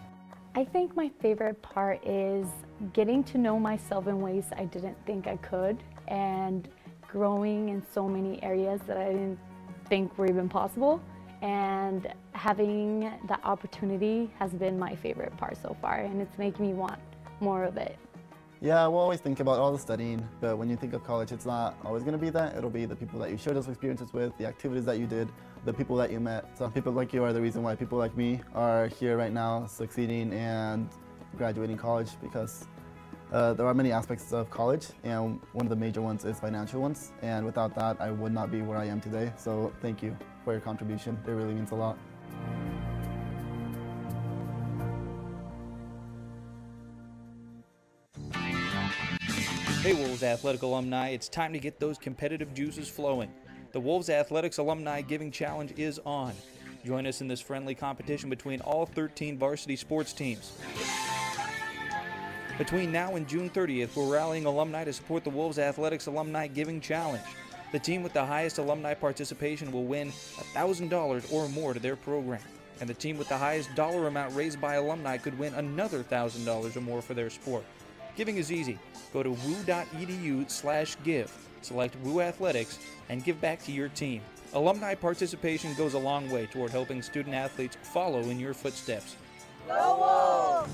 I think my favorite part is getting to know myself in ways I didn't think I could, and growing in so many areas that I didn't think were even possible. And having the opportunity has been my favorite part so far, and it's making me want more of it. Yeah, we'll always think about all the studying, but when you think of college, it's not always going to be that. It'll be the people that you share those experiences with, the activities that you did, the people that you met. So people like you are the reason why people like me are here right now, succeeding and graduating college, because there are many aspects of college, and one of the major ones is financial ones. And without that, I would not be where I am today. So thank you for your contribution. It really means a lot. Hey Wolves Athletic alumni, it's time to get those competitive juices flowing. The Wolves Athletics Alumni Giving Challenge is on. Join us in this friendly competition between all 13 varsity sports teams. Between now and June 30th, we're rallying alumni to support the Wolves Athletics Alumni Giving Challenge. The team with the highest alumni participation will win $1,000 or more to their program. And the team with the highest dollar amount raised by alumni could win another $1,000 or more for their sport. Giving is easy. Go to woo.edu/give, select Woo Athletics, and give back to your team. Alumni participation goes a long way toward helping student athletes follow in your footsteps. Go Wolves!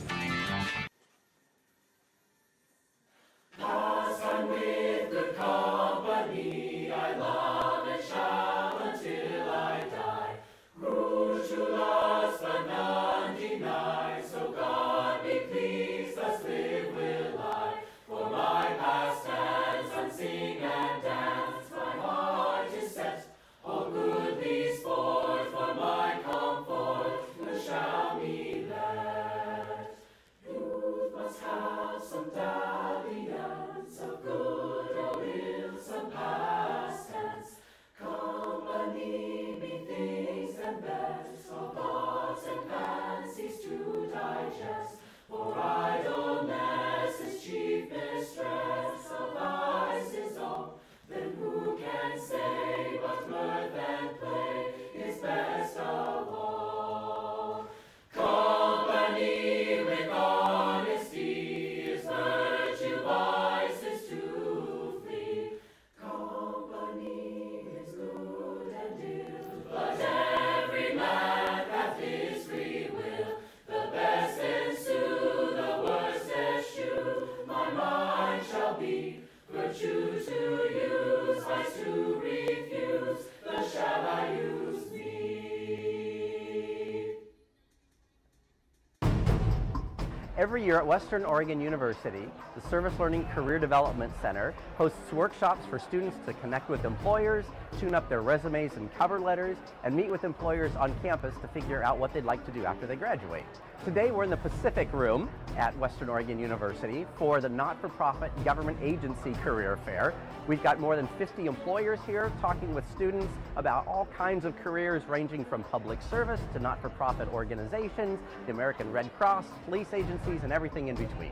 Every year at Western Oregon University, the Service Learning Career Development Center hosts workshops for students to connect with employers, tune up their resumes and cover letters, and meet with employers on campus to figure out what they'd like to do after they graduate. Today we're in the Pacific Room at Western Oregon University for the Not-for-Profit Government Agency Career Fair. We've got more than 50 employers here talking with students about all kinds of careers ranging from public service to not-for-profit organizations, the American Red Cross, police agencies, and everything in between.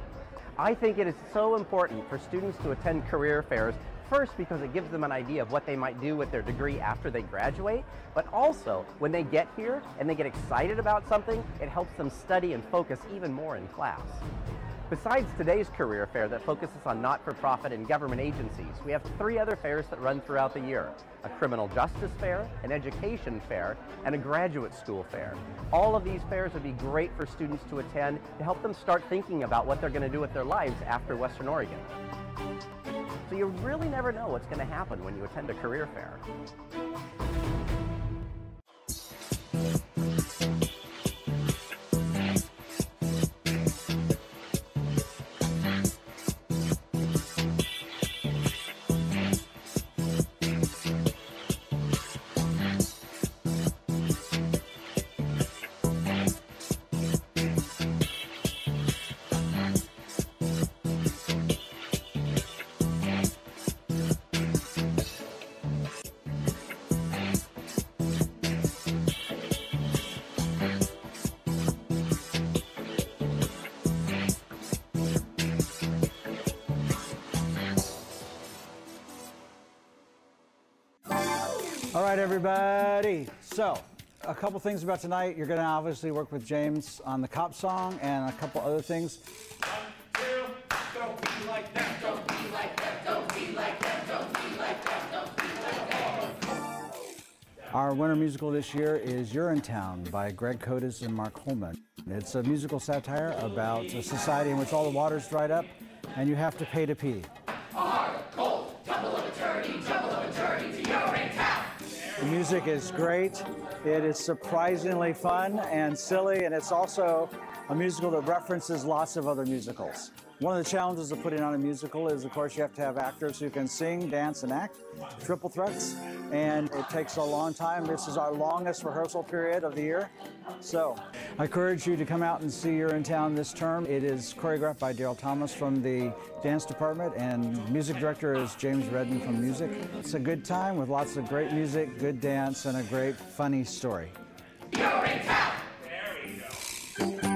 I think it is so important for students to attend career fairs, first because it gives them an idea of what they might do with their degree after they graduate, but also when they get here and they get excited about something, it helps them study and focus even more in class. Besides today's career fair that focuses on not-for-profit and government agencies, we have 3 other fairs that run throughout the year: a criminal justice fair, an education fair, and a graduate school fair. All of these fairs would be great for students to attend to help them start thinking about what they're going to do with their lives after Western Oregon. So you really never know what's going to happen when you attend a career fair. everybody. So, a couple things about tonight. You're going to obviously work with James on the cop song and a couple other things. 1, 2, don't be like that, don't be like that, don't be like that, don't be like that, don't be like that. Our winter musical this year is You're in Town by Greg Cotis and Mark Holman. It's a musical satire about a society in which all the water's dried up and you have to pay to pee. A hard, cold, tumble of a journey to You're in Town. The music is great. It is surprisingly fun and silly, and it's also a musical that references lots of other musicals. One of the challenges of putting on a musical is, of course, you have to have actors who can sing, dance, and act, triple threats, and it takes a long time. This is our longest rehearsal period of the year. So I encourage you to come out and see You're in Town this term. It is choreographed by Daryl Thomas from the dance department, and music director is James Redden from music. It's a good time with lots of great music, good dance, and a great funny story. You're in Town. There we go.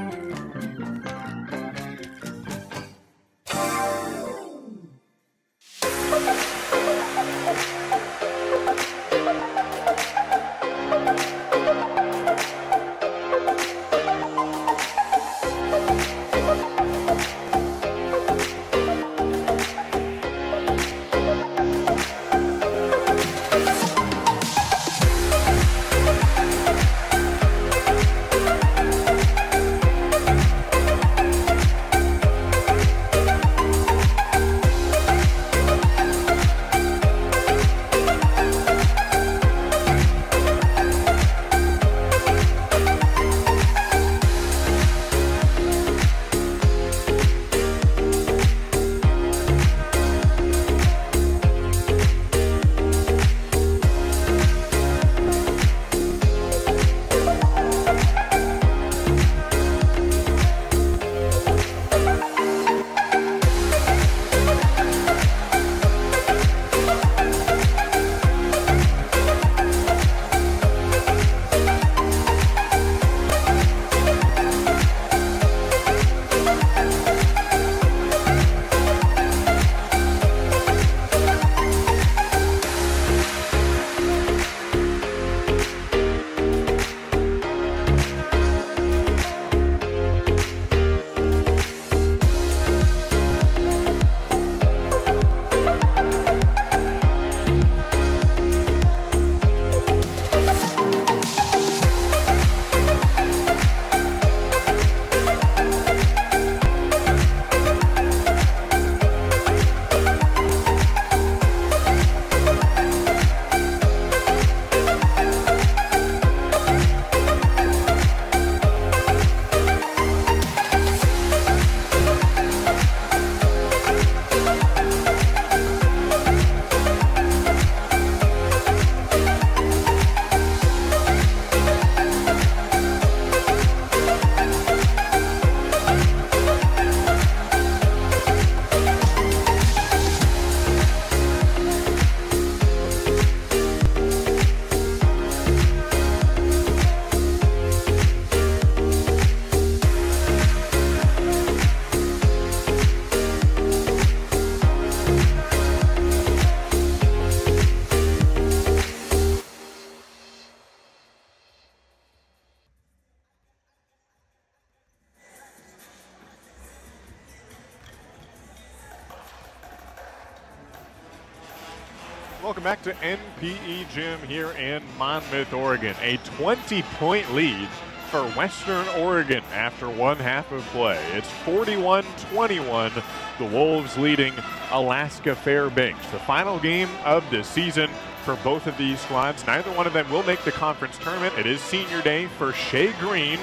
Welcome back to NPE Gym here in Monmouth, Oregon. A 20-point lead for Western Oregon after one half of play. It's 41-21, the Wolves leading Alaska Fairbanks. The final game of the season for both of these squads. Neither one of them will make the conference tournament. It is senior day for Shea Green,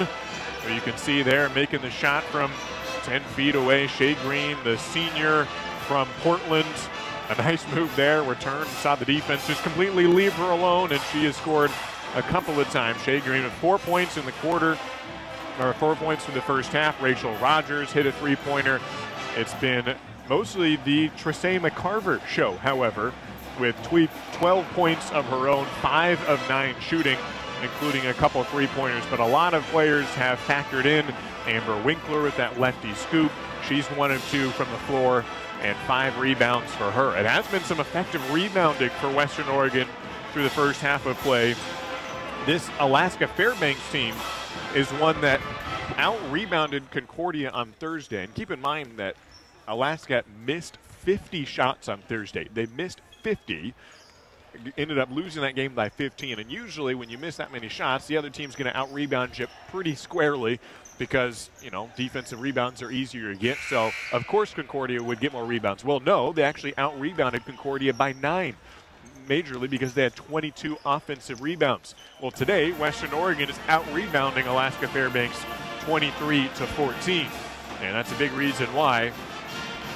who you can see there making the shot from 10 feet away. Shea Green, the senior from Portland. A nice move there, return, saw the defense just completely leave her alone, and she has scored a couple of times. Shea Green with 4 points in the quarter, or 4 points in the first half. Rachel Rogers hit a three-pointer. It's been mostly the Trissay McCarver show, however, with 12 points of her own, 5 of 9 shooting, including a couple of three-pointers. But a lot of players have factored in. Amber Winkler with that lefty scoop. She's 1 of 2 from the floor, and 5 rebounds for her. It has been some effective rebounding for Western Oregon through the first half of play. This Alaska Fairbanks team is one that out-rebounded Concordia on Thursday. And keep in mind that Alaska missed 50 shots on Thursday. They missed 50, ended up losing that game by 15. And usually when you miss that many shots, the other team's going to out-rebound you pretty squarely because, you know, defensive rebounds are easier to get. So, of course, Concordia would get more rebounds. Well, no, they actually out-rebounded Concordia by 9. Majorly because they had 22 offensive rebounds. Well, today, Western Oregon is out-rebounding Alaska Fairbanks 23-14. And that's a big reason why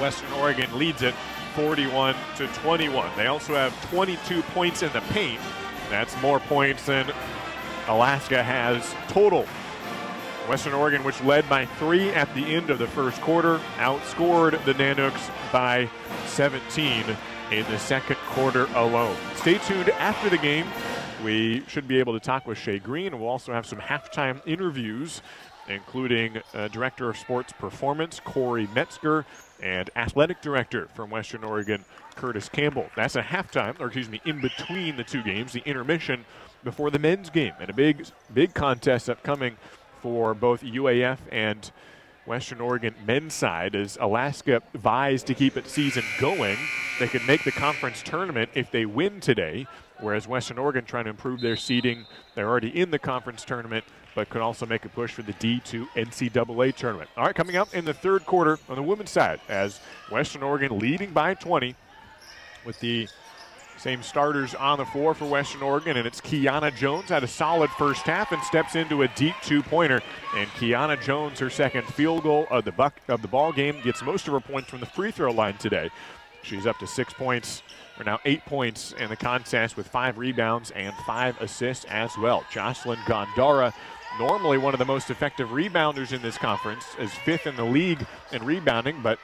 Western Oregon leads it 41-21. They also have 22 points in the paint. That's more points than Alaska has total. Western Oregon, which led by 3 at the end of the first quarter, outscored the Nanooks by 17 in the second quarter alone. Stay tuned after the game. We should be able to talk with Shay Green. We'll also have some halftime interviews, including Director of Sports Performance, Corey Metzger, and Athletic Director from Western Oregon, Curtis Campbell. That's a halftime, or excuse me, in between the two games, the intermission before the men's game. And a big contest upcoming for both UAF and Western Oregon men's side as Alaska vies to keep its season going. They could make the conference tournament if they win today, whereas Western Oregon trying to improve their seeding. They're already in the conference tournament, but could also make a push for the D2 NCAA tournament. All right, coming up in the third quarter on the women's side as Western Oregon leading by 20 with the same starters on the floor for Western Oregon, and it's Kiana Jones had a solid first half and steps into a deep two-pointer. And Kiana Jones, her second field goal of the ball game, gets most of her points from the free throw line today. She's up to 6 points, or now 8 points in the contest with 5 rebounds and 5 assists as well. Jocelyn Gondara, normally one of the most effective rebounders in this conference, is 5th in the league in rebounding, but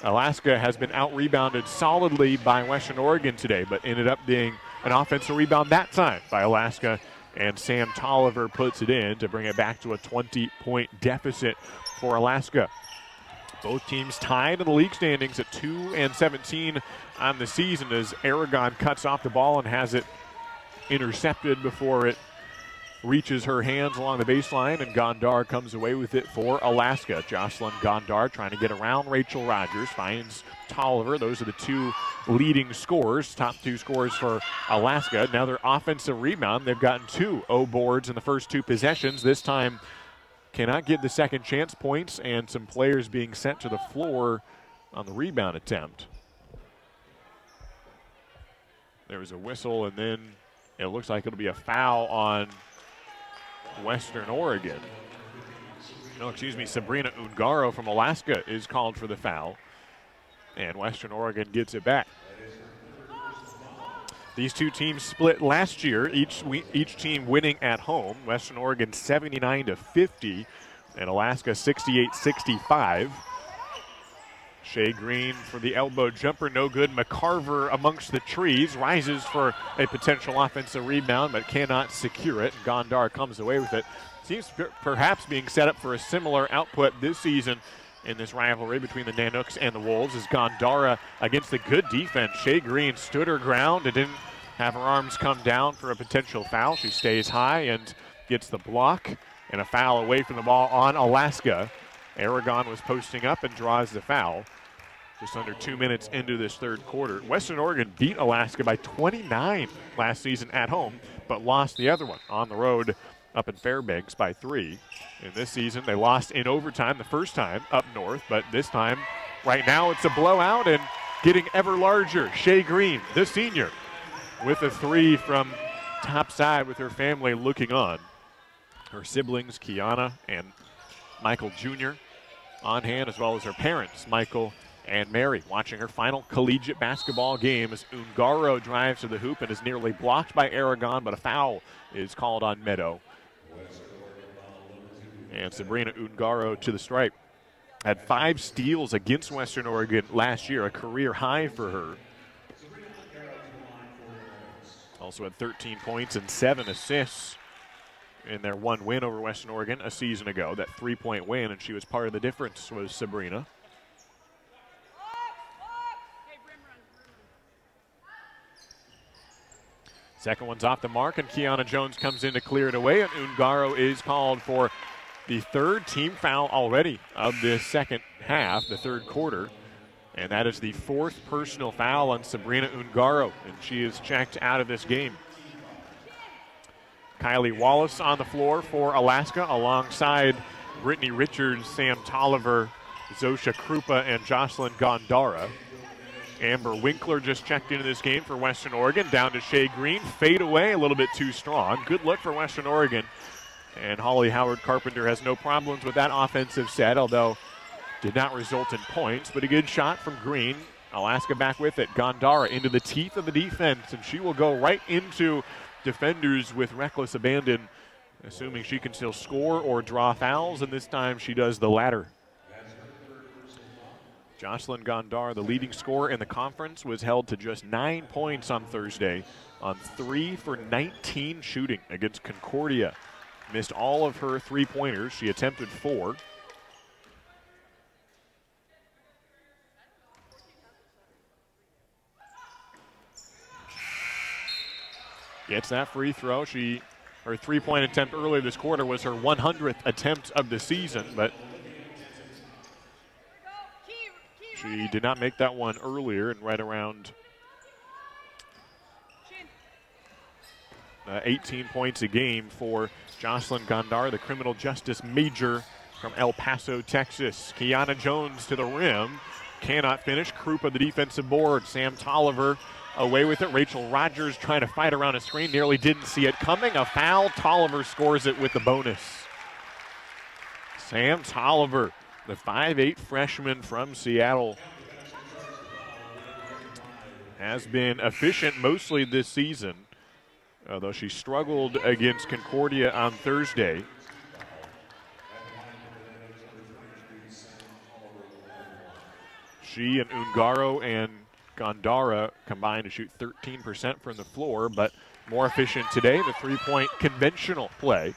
Alaska has been out-rebounded solidly by Western Oregon today, but ended up being an offensive rebound that time by Alaska, and Sam Tolliver puts it in to bring it back to a 20-point deficit for Alaska. Both teams tied in the league standings at 2-17 on the season as Aragon cuts off the ball and has it intercepted before it reaches her hands along the baseline, and Gondar comes away with it for Alaska. Jocelyn Gondar trying to get around Rachel Rogers, finds Tolliver. Those are the two leading scorers, top 2 scorers for Alaska. Now their offensive rebound, they've gotten 2 O boards in the first 2 possessions. This time cannot get the second chance points, and some players being sent to the floor on the rebound attempt. There was a whistle, and then it looks like it'll be a foul on Western Oregon. No, excuse me, Sabrina Ungaro from Alaska is called for the foul, and Western Oregon gets it back. These two teams split last year, each team winning at home. Western Oregon 79-50, and Alaska 68-65. Shay Green for the elbow jumper, no good. McCarver amongst the trees, rises for a potential offensive rebound, but cannot secure it. Gondar comes away with it. Seems perhaps being set up for a similar output this season in this rivalry between the Nanooks and the Wolves as Gondara against the good defense. Shay Green stood her ground and didn't have her arms come down for a potential foul. She stays high and gets the block, and a foul away from the ball on Alaska. Aragon was posting up and draws the foul. Just under 2 minutes into this third quarter. Western Oregon beat Alaska by 29 last season at home, but lost the other one on the road up in Fairbanks by 3. In this season, they lost in overtime the first time up north, but this time, right now, it's a blowout and getting ever larger. Shay Green, the senior, with a 3 from topside with her family looking on. Her siblings, Kiana and Michael Jr., on hand, as well as her parents, Michael and Mary, watching her final collegiate basketball game as Ungaro drives to the hoop and is nearly blocked by Aragon, but a foul is called on Meadow. And Sabrina Ungaro to the stripe. Had 5 steals against Western Oregon last year, a career high for her. Also had 13 points and 7 assists in their one win over Western Oregon a season ago. That 3-point win, and she was part of the difference, was Sabrina. Second one's off the mark, and Kiana Jones comes in to clear it away, and Ungaro is called for the third team foul already of this second half, the third quarter. And that is the fourth personal foul on Sabrina Ungaro, and she is checked out of this game. Kylie Wallace on the floor for Alaska alongside Brittany Richards, Sam Tolliver, Zosha Krupa, and Jocelyn Gondara. Amber Winkler just checked into this game for Western Oregon, down to Shea Green. Fade away a little bit too strong. Good look for Western Oregon. And Holly Howard Carpenter has no problems with that offensive set, although did not result in points, but a good shot from Green. Alaska back with it. Gondara into the teeth of the defense, and she will go right into defenders with reckless abandon, assuming she can still score or draw fouls, and this time she does the latter. Jocelyn Gondara, the leading scorer in the conference, was held to just 9 points on Thursday on 3 for 19 shooting against Concordia. Missed all of her three-pointers. She attempted 4. Gets that free throw. Her three-point attempt earlier this quarter was her 100th attempt of the season, but she did not make that one earlier, and right around 18 points a game for Jocelyn Gondar, the criminal justice major from El Paso, Texas. Kiana Jones to the rim. Cannot finish. Krupa the defensive board. Sam Tolliver away with it. Rachel Rogers trying to fight around a screen. Nearly didn't see it coming. A foul. Tolliver scores it with the bonus. Sam Tolliver, the 5'8" freshman from Seattle, has been efficient mostly this season, although she struggled against Concordia on Thursday. She and Ungaro and Gondara combined to shoot 13% from the floor, but more efficient today, the three-point conventional play.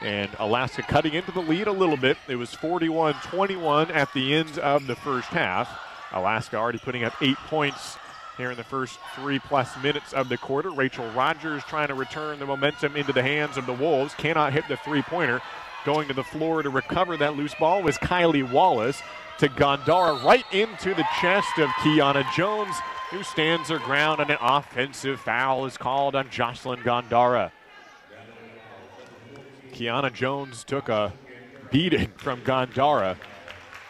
And Alaska cutting into the lead a little bit. It was 41-21 at the end of the first half. Alaska already putting up 8 points here in the first 3+ minutes of the quarter. Rachel Rogers trying to return the momentum into the hands of the Wolves. Cannot hit the three-pointer. Going to the floor to recover that loose ball was Kylie Wallace to Gondara, right into the chest of Kiana Jones, who stands her ground, and an offensive foul is called on Jocelyn Gondara. Kiana Jones took a beating from Gondara,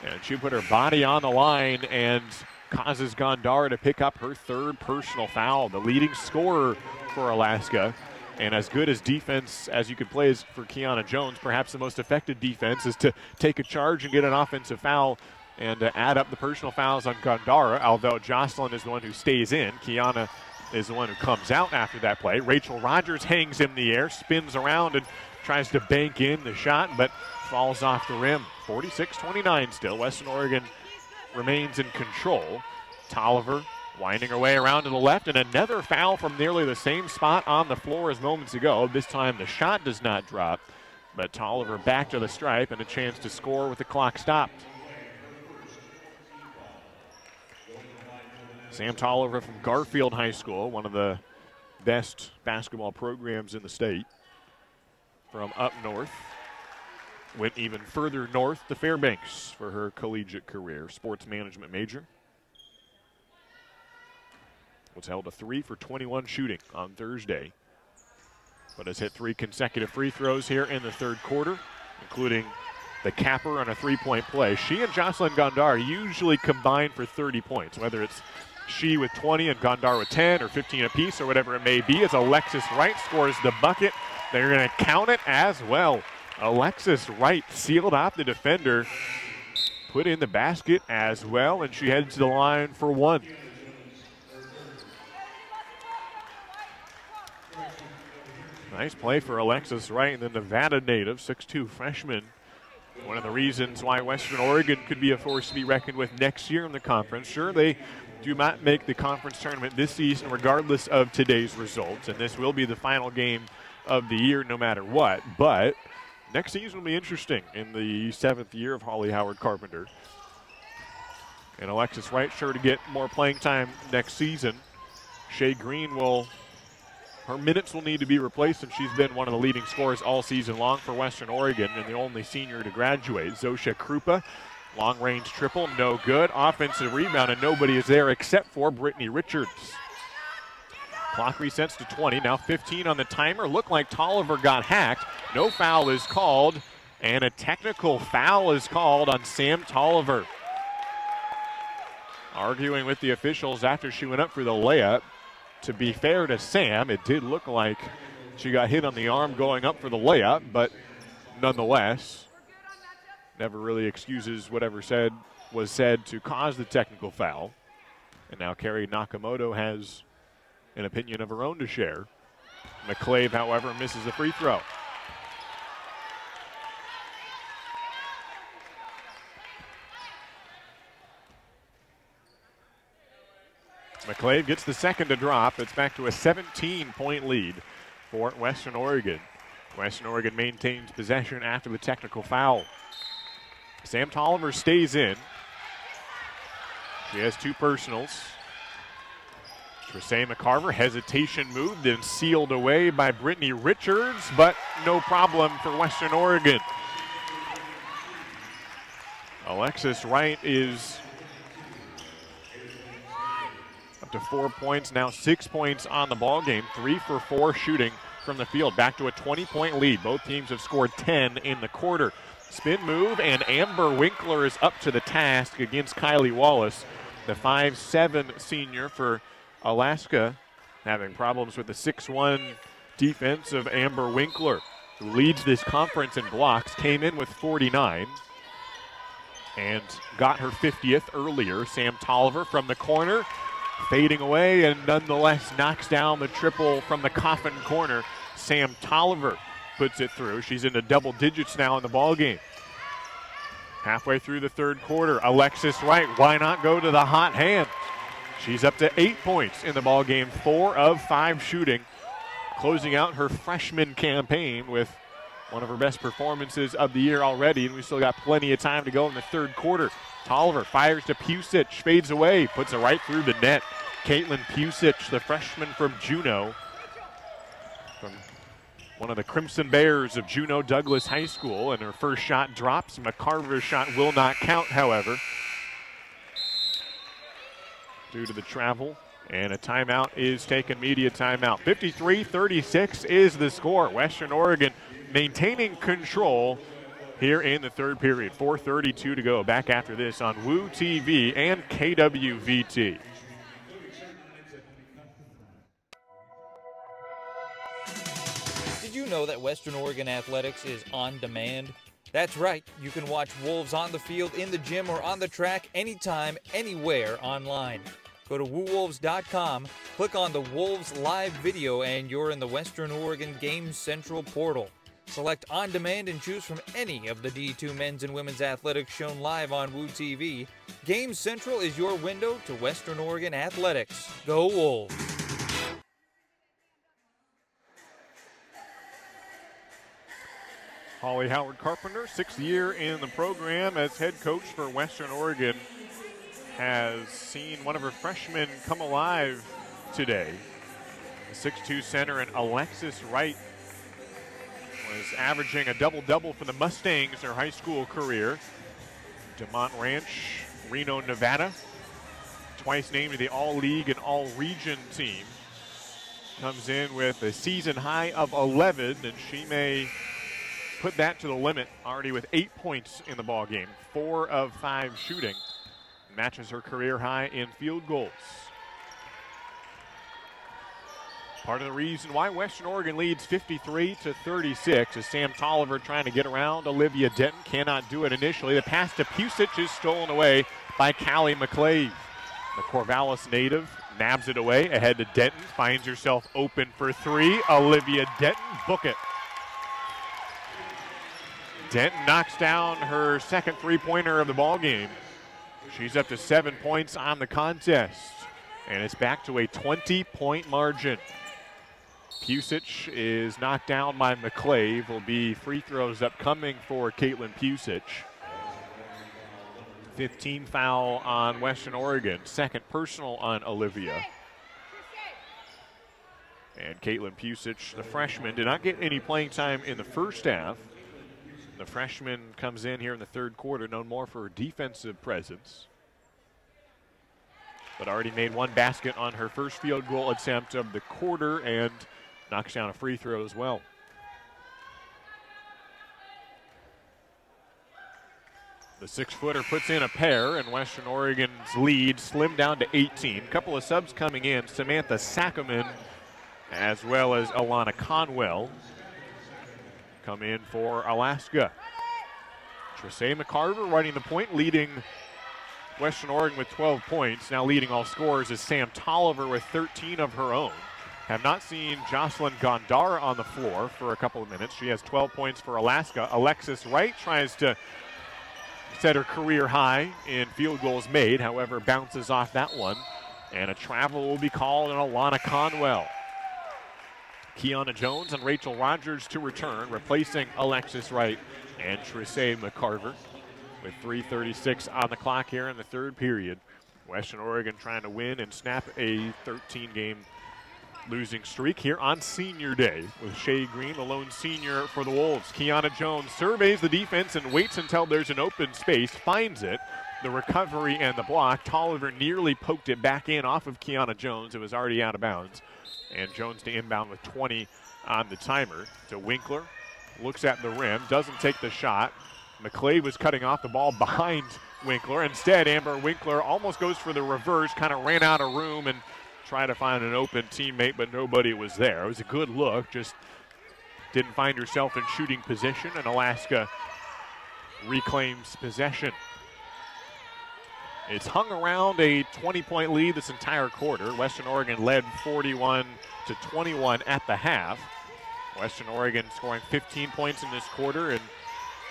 and she put her body on the line and causes Gondara to pick up her third personal foul. The leading scorer for Alaska, and as good as defense as you could play as for Kiana Jones, perhaps the most effective defense is to take a charge and get an offensive foul and add up the personal fouls on Gondara, although Jocelyn is the one who stays in. Kiana is the one who comes out after that play. Rachel Rogers hangs in the air, spins around, and tries to bank in the shot, but falls off the rim. 46-29 still. Western Oregon remains in control. Tolliver winding her way around to the left, and another foul from nearly the same spot on the floor as moments ago. This time the shot does not drop, but Tolliver back to the stripe and a chance to score with the clock stopped. Sam Tolliver from Garfield High School, one of the best basketball programs in the state, from up north. Went even further north to Fairbanks for her collegiate career. Sports management major. Was held to 3 for 21 shooting on Thursday, but has hit 3 consecutive free throws here in the third quarter, including the capper on a three-point play. She and Jocelyn Gondar usually combine for 30 points, whether it's she with 20 and Gondar with 10 or 15 apiece or whatever it may be. As Alexis Wright scores the bucket, they're going to count it as well. Alexis Wright sealed off the defender, put in the basket as well, and she heads to the line for one. Nice play for Alexis Wright, the Nevada native, 6'2" freshman. One of the reasons why Western Oregon could be a force to be reckoned with next year in the conference. Sure, they do not make the conference tournament this season regardless of today's results, and this will be the final game of the year no matter what, but next season will be interesting in the 7th year of Holly Howard Carpenter. And Alexis Wright sure to get more playing time next season. Shea Green will her minutes will need to be replaced, and she's been one of the leading scorers all season long for Western Oregon and the only senior to graduate. Zosha Krupa, long-range triple, no good. Offensive rebound, and nobody is there except for Brittany Richards. Clock resets to 20, now 15 on the timer. Looked like Tolliver got hacked. No foul is called, and a technical foul is called on Sam Tolliver. Arguing with the officials after she went up for the layup. To be fair to Sam, it did look like she got hit on the arm going up for the layup, but nonetheless, never really excuses whatever was said to cause the technical foul. And now Carrie Nakamoto has an opinion of her own to share. McClave, however, misses the free throw. McClave gets the second to drop. It's back to a 17-point lead for Western Oregon. Western Oregon maintains possession after the technical foul. Sam Tolliver stays in. She has 2 personals. Trisay McCarver, hesitation move, then sealed away by Brittany Richards, but no problem for Western Oregon. Alexis Wright is up to 4 points, now 6 points on the ball game, 3 for 4 shooting from the field, back to a 20-point lead. Both teams have scored 10 in the quarter. Spin move, and Amber Winkler is up to the task against Kylie Wallace, the 5'7" senior for Alaska, having problems with the 6'1" defense of Amber Winkler, who leads this conference in blocks, came in with 49 and got her 50th earlier. Sam Tolliver from the corner, fading away, and nonetheless knocks down the triple from the coffin corner. Sam Tolliver puts it through. She's into double digits now in the ball game. Halfway through the third quarter, Alexis Wright, why not go to the hot hand? She's up to 8 points in the ball game, 4 of 5 shooting, closing out her freshman campaign with one of her best performances of the year already, and we still got plenty of time to go in the third quarter. Tolliver fires to Pusic, fades away, puts it right through the net. Caitlin Pusic, the freshman from Juneau, from one of the Crimson Bears of Juneau Douglas High School, and her first shot drops. McCarver's shot will not count, however, due to the travel, and a timeout is taken, media timeout. 53-36 is the score. Western Oregon maintaining control here in the third period. 4:32 to go. Back after this on Woo TV and KWVT. Did you know that Western Oregon Athletics is on demand? That's right, you can watch Wolves on the field, in the gym, or on the track anytime, anywhere online. Go to woowolves.com, click on the Wolves live video, and you're in the Western Oregon Games Central portal. Select On Demand and choose from any of the D2 men's and women's athletics shown live on Woo TV. Games Central is your window to Western Oregon athletics. Go Wolves! Holly Howard Carpenter, 6th year in the program as head coach for Western Oregon, has seen one of her freshmen come alive today. The 6'2" center, and Alexis Wright was averaging a double-double for the Mustangs her high school career. DeMont Ranch, Reno, Nevada, twice named to the All-League and All-Region team. Comes in with a season high of 11, and she may put that to the limit, already with 8 points in the ball game, 4 of 5 shooting. Matches her career high in field goals. Part of the reason why Western Oregon leads 53-36 is Sam Tolliver trying to get around Olivia Denton. Cannot do it initially. The pass to Pusic is stolen away by Callie McClave. The Corvallis native nabs it away ahead to Denton. Finds herself open for 3. Olivia Denton, book it. Denton knocks down her second three-pointer of the ball game. She's up to 7 points on the contest, and it's back to a 20-point margin. Pusic is knocked down by McClave. Will be free throws upcoming for Caitlin Pusic. 15 foul on Western Oregon, second personal on Olivia. And Caitlin Pusic, the freshman, did not get any playing time in the first half. The freshman comes in here in the third quarter, known more for her defensive presence, but already made one basket on her first field goal attempt of the quarter and knocks down a free throw as well. The 6-footer puts in a pair, and Western Oregon's lead slimmed down to 18. A couple of subs coming in, Samantha Sackerman as well as Alana Conwell come in for Alaska. Tresay McCarver running the point, leading Western Oregon with 12 points. Now leading all scorers is Sam Tolliver with 13 of her own. Have not seen Jocelyn Gondara on the floor for a couple of minutes. She has 12 points for Alaska. Alexis Wright tries to set her career high in field goals made, however bounces off that one. And a travel will be called on Alana Conwell. Kiana Jones and Rachel Rogers to return, replacing Alexis Wright and Tresay McCarver. With 3:36 on the clock here in the third period. Western Oregon trying to win and snap a 13-game losing streak here on senior day with Shea Green, the lone senior for the Wolves. Kiana Jones surveys the defense and waits until there's an open space, finds it. The recovery and the block. Tolliver nearly poked it back in off of Kiana Jones. It was already out of bounds. And Jones to inbound with 20 on the timer. To Winkler, looks at the rim, doesn't take the shot. McClade was cutting off the ball behind Winkler. Instead, Amber Winkler almost goes for the reverse, kind of ran out of room and tried to find an open teammate, but nobody was there. It was a good look, just didn't find herself in shooting position, and Alaska reclaims possession. It's hung around a 20-point lead this entire quarter. Western Oregon led 41-21 at the half. Western Oregon scoring 15 points in this quarter, and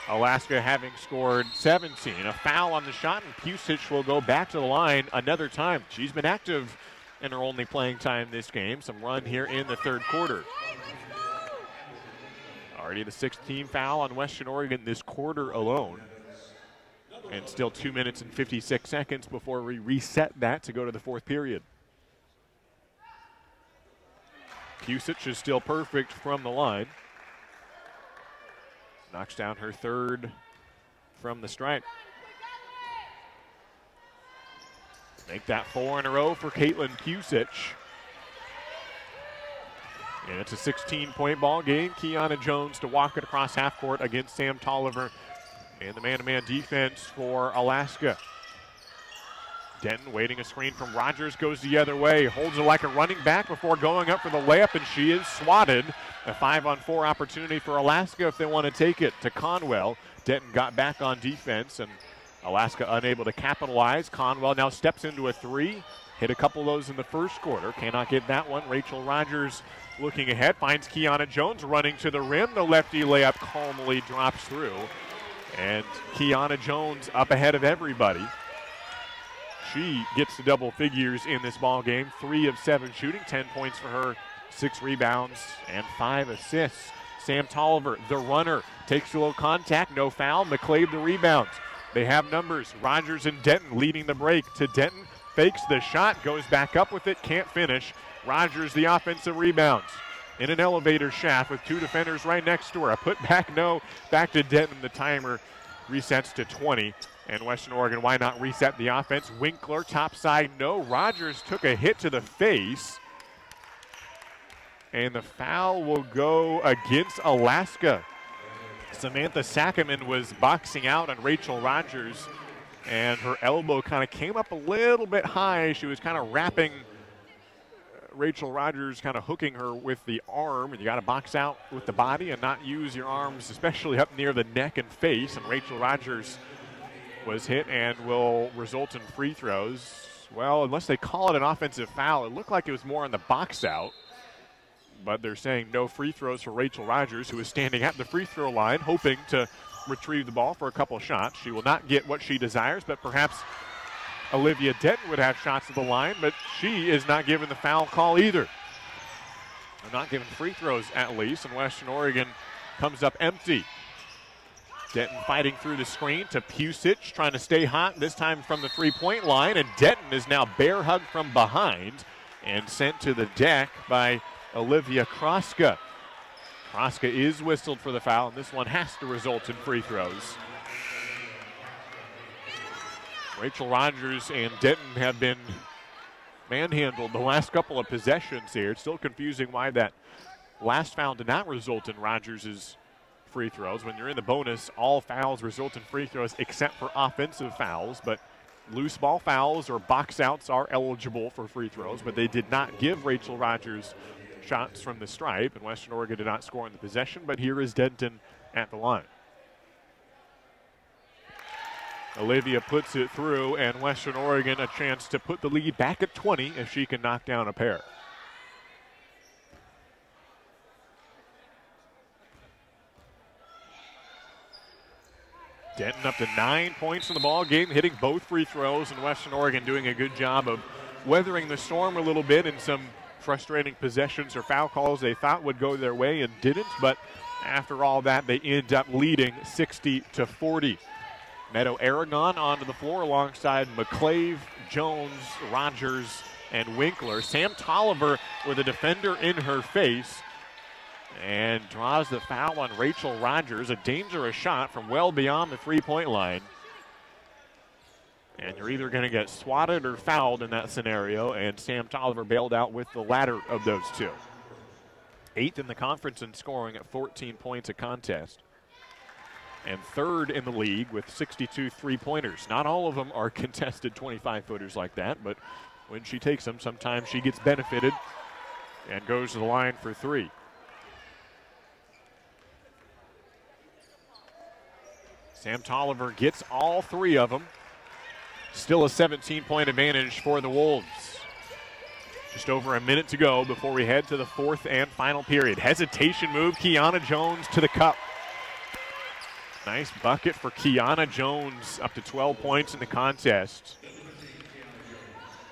Alaska having scored 17. A foul on the shot, and Pusic will go back to the line another time. She's been active in her only playing time this game. Some run here in the third quarter. Already the 16th foul on Western Oregon this quarter alone. And still 2 minutes and 56 seconds before we reset that to go to the fourth period. Pusic is still perfect from the line. Knocks down her third from the stripe. Make that 4 in a row for Caitlin Pusic. And it's a 16-point ball game. Kiana Jones to walk it across half court against Sam Tolliver. And the man-to-man defense for Alaska. Denton waiting a screen from Rogers, goes the other way, holds it like a running back before going up for the layup, and she is swatted. A 5-on-4 opportunity for Alaska if they want to take it to Conwell. Denton got back on defense, and Alaska unable to capitalize. Conwell now steps into a three. Hit a couple of those in the first quarter. Cannot get that one. Rachel Rogers looking ahead, finds Kiana Jones running to the rim. The lefty layup calmly drops through. And Kiana Jones up ahead of everybody. She gets to double figures in this ball game. 3 of 7 shooting, 10 points for her, 6 rebounds, and 5 assists. Sam Tolliver, the runner, takes a little contact, no foul. McClade the rebounds. They have numbers. Rogers and Denton leading the break to Denton. Fakes the shot, goes back up with it, can't finish. Rogers the offensive rebounds. In an elevator shaft with 2 defenders right next to her. A put back, no. Back to Denton. The timer resets to 20. And Western Oregon, why not reset the offense? Winkler, top side, no. Rogers took a hit to the face. And the foul will go against Alaska. Samantha Sackerman was boxing out on Rachel Rogers, and her elbow kind of came up a little bit high. She was kind of wrapping Rachel Rogers, kind of hooking her with the arm, and you got to box out with the body and not use your arms, especially up near the neck and face. And Rachel Rogers was hit and will result in free throws. Well, unless they call it an offensive foul, it looked like it was more on the box out. But they're saying no free throws for Rachel Rogers, who is standing at the free throw line, hoping to retrieve the ball for a couple shots. She will not get what she desires, but perhaps Olivia Denton would have shots at the line, but she is not given the foul call either. They're not giving free throws at least, and Western Oregon comes up empty. Denton fighting through the screen to Pusic, trying to stay hot, this time from the three-point line, and Denton is now bear hugged from behind and sent to the deck by Olivia Kroska. Kroska is whistled for the foul, and this one has to result in free throws. Rachel Rogers and Denton have been manhandled the last couple of possessions here. It's still confusing why that last foul did not result in Rogers' free throws. When you're in the bonus, all fouls result in free throws except for offensive fouls, but loose ball fouls or box outs are eligible for free throws, but they did not give Rachel Rogers shots from the stripe, and Western Oregon did not score in the possession, but here is Denton at the line. Olivia puts it through, and Western Oregon a chance to put the lead back at 20 if she can knock down a pair. Denton up to 9 points in the ball game, hitting both free throws, and Western Oregon doing a good job of weathering the storm a little bit in some frustrating possessions or foul calls they thought would go their way and didn't, but after all that, they end up leading 60-40. Meadow Aragon onto the floor alongside McClave, Jones, Rogers, and Winkler. Sam Tolliver with a defender in her face and draws the foul on Rachel Rogers. A dangerous shot from well beyond the three-point line. And you're either going to get swatted or fouled in that scenario, and Sam Tolliver bailed out with the latter of those two. 8th in the conference in scoring at 14 points a contest. And 3rd in the league with 62 three-pointers. Not all of them are contested 25-footers like that, but when she takes them, sometimes she gets benefited and goes to the line for 3. Sam Tolliver gets all 3 of them. Still a 17-point advantage for the Wolves. Just over a minute to go before we head to the 4th and final period. Hesitation move, Kiana Jones to the cup. Nice bucket for Kiana Jones, up to 12 points in the contest.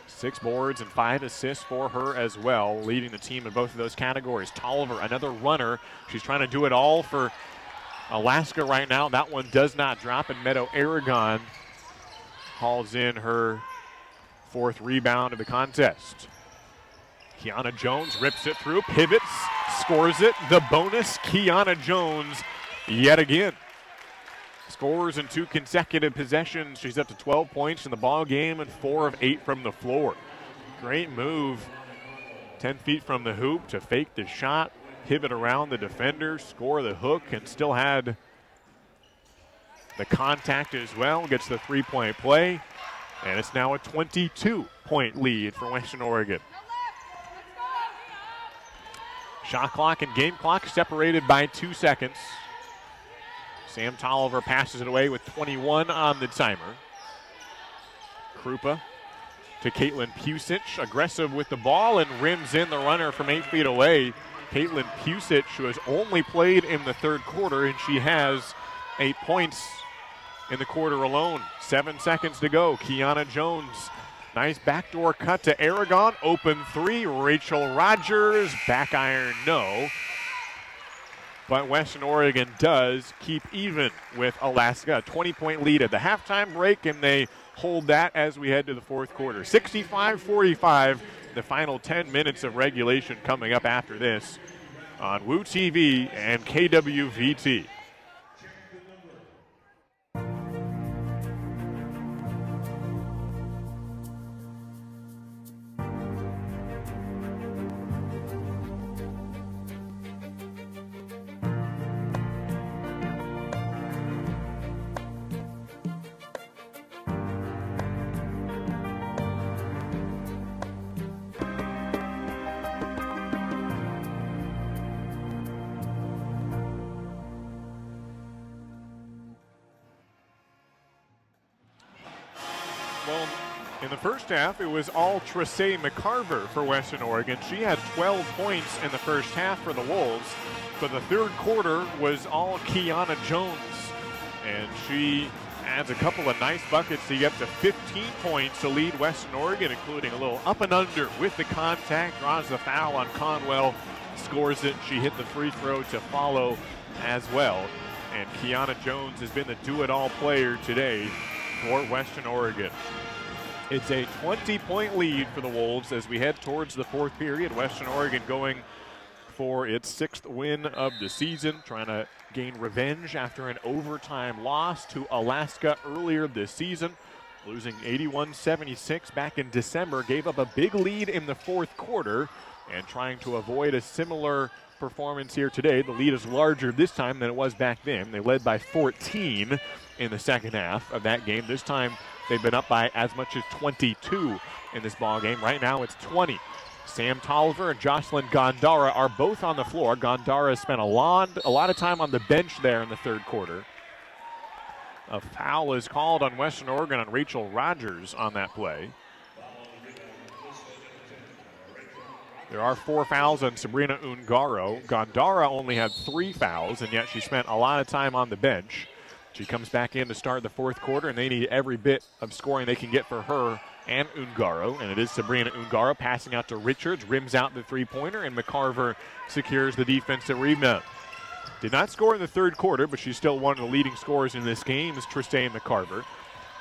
6 boards and 5 assists for her as well, leading the team in both of those categories. Tolliver, another runner. She's trying to do it all for Alaska right now. That one does not drop, and Meadow Aragon hauls in her 4th rebound of the contest. Kiana Jones rips it through, pivots, scores it. The bonus, Kiana Jones yet again. Scores in 2 consecutive possessions. She's up to 12 points in the ball game and 4 of 8 from the floor. Great move. 10 feet from the hoop to fake the shot, pivot around the defender, score the hook, and still had the contact as well. Gets the three-point play, and it's now a 22-point lead for Western Oregon. Shot clock and game clock separated by 2 seconds. Sam Tolliver passes it away with 21 on the timer. Krupa to Caitlin Pusic, aggressive with the ball and rims in the runner from 8 feet away. Caitlin Pusic, who has only played in the 3rd quarter, and she has 8 points in the quarter alone. 7 seconds to go. Kiana Jones, nice backdoor cut to Aragon. Open 3, Rachel Rogers. Back iron, no. But Western Oregon does keep even with Alaska. A 20-point lead at the halftime break, and they hold that as we head to the 4th quarter. 65-45, the final 10 minutes of regulation coming up after this on Woo TV and KWVT. Well, in the first half, it was all Tracey McCarver for Western Oregon. She had 12 points in the first half for the Wolves, but the 3rd quarter was all Kiana Jones. And she adds a couple of nice buckets to get up to 15 points to lead Western Oregon, including a little up and under with the contact, draws the foul on Conwell, scores it. She hit the free throw to follow as well. And Kiana Jones has been the do-it-all player today for Western Oregon. It's a 20-point lead for the Wolves as we head towards the 4th period. Western Oregon going for its 6th win of the season, trying to gain revenge after an overtime loss to Alaska earlier this season. Losing 81-76 back in December, gave up a big lead in the 4th quarter, and trying to avoid a similar performance here today. The lead is larger this time than it was back then. They led by 14 in the second half of that game. This time they've been up by as much as 22 in this ball game. Right now it's 20. Sam Tolliver and Jocelyn Gondara are both on the floor. Gondara spent a lot of time on the bench there in the 3rd quarter. A foul is called on Western Oregon on Rachel Rogers on that play. There are 4 fouls on Sabrina Ungaro. Gondara only had 3 fouls, and yet she spent a lot of time on the bench. She comes back in to start the 4th quarter, and they need every bit of scoring they can get for her and Ungaro. And it is Sabrina Ungaro passing out to Richards, rims out the 3-pointer, and McCarver secures the defensive rebound. Did not score in the 3rd quarter, but she's still one of the leading scorers in this game is Tristay McCarver.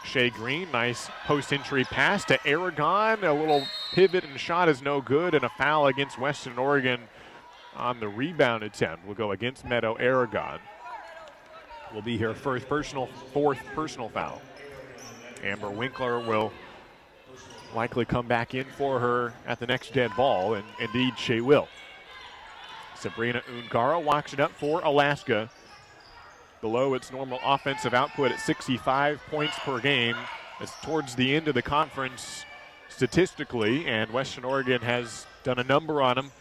Shea Green, nice post-entry pass to Aragon. A little pivot and shot is no good, and a foul against Western Oregon on the rebound attempt will go against Meadow Aragon. Will be her 4th personal foul. Amber Winkler will likely come back in for her at the next dead ball, and indeed she will. Sabrina Ungaro walks it up for Alaska. Below its normal offensive output at 65 points per game. It's towards the end of the conference statistically, and Western Oregon has done a number on them,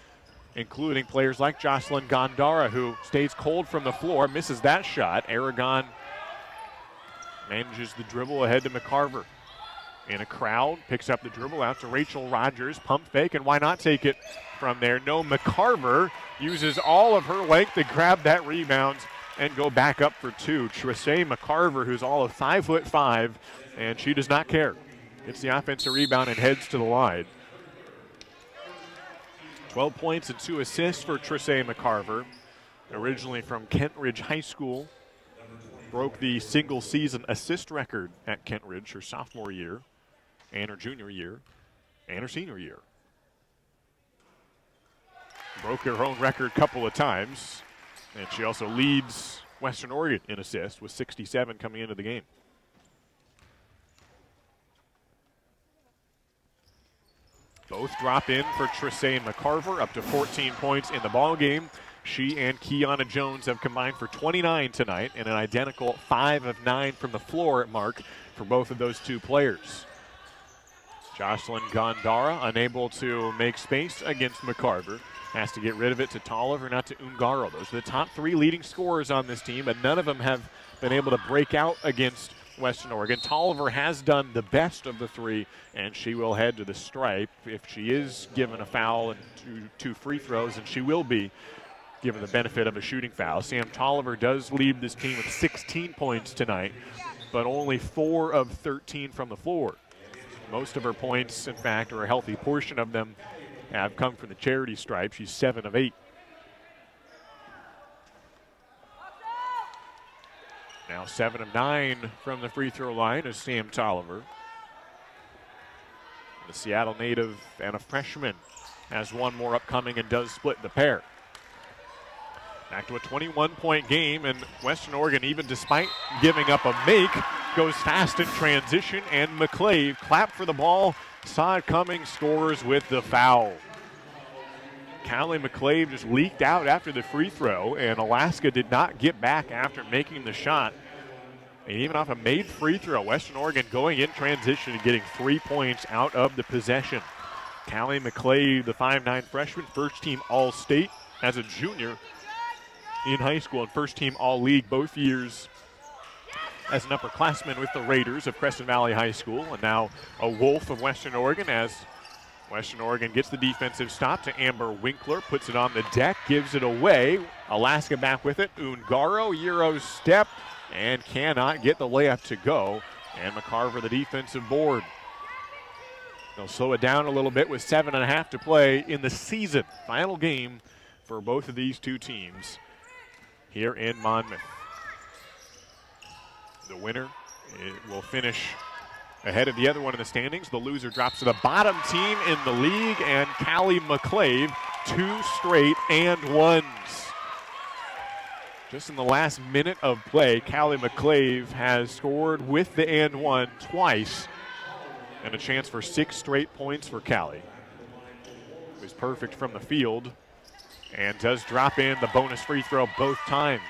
including players like Jocelyn Gondara, who stays cold from the floor, misses that shot. Aragon manages the dribble ahead to McCarver. In a crowd, picks up the dribble out to Rachel Rogers, pump fake, and why not take it from there? No, McCarver uses all of her length to grab that rebound and go back up for 2. Tristay McCarver, who's all of 5'5", and she does not care. Gets the offensive rebound and heads to the line. 12 points and 2 assists for Tristay McCarver, originally from Kent Ridge High School. Broke the single season assist record at Kent Ridge her sophomore year, and her junior year, and her senior year. Broke her own record a couple of times, and she also leads Western Oregon in assists with 67 coming into the game. Both drop in for Tristay McCarver, up to 14 points in the ball game. She and Kiana Jones have combined for 29 tonight, and an identical 5 of 9 from the floor mark for both of those 2 players. Jocelyn Gondara unable to make space against McCarver. Has to get rid of it to Tolliver, not to Ungaro. Those are the top 3 leading scorers on this team, but none of them have been able to break out against Western Oregon. Tolliver has done the best of the 3, and she will head to the stripe if she is given a foul and 2 free throws, and she will be given the benefit of a shooting foul. Sam Tolliver does lead this team with 16 points tonight, but only 4 of 13 from the floor. Most of her points, in fact, or a healthy portion of them, have come from the charity stripe. She's 7 of 8. Now 7 of 9 from the free throw line is Sam Tolliver. The Seattle native and a freshman has 1 more upcoming and does split the pair. Back to a 21-point game, and Western Oregon, even despite giving up a make, goes fast in transition, and McClave clapped for the ball, saw it coming, scores with the foul. Callie McClave just leaked out after the free throw, and Alaska did not get back after making the shot. And even off a made free throw, Western Oregon going in transition and getting 3 points out of the possession. Callie McClave, the 5'9" freshman, first-team All-State as a junior in high school, and first-team All-League both years as an upperclassman with the Raiders of Crescent Valley High School, and now a Wolf of Western Oregon as Western Oregon gets the defensive stop to Amber Winkler, puts it on the deck, gives it away. Alaska back with it. Ungaro, Euro step, and cannot get the layup to go. And McCarver, the defensive board. They'll slow it down a little bit with 7.5 to play in the season. Final game for both of these 2 teams here in Monmouth. The winner will finish ahead of the other one in the standings. The loser drops to the bottom team in the league, and Callie McClave 2 straight and ones. Just in the last minute of play, Callie McClave has scored with the and one twice, and a chance for 6 straight points for Callie. It was perfect from the field and does drop in the bonus free throw both times.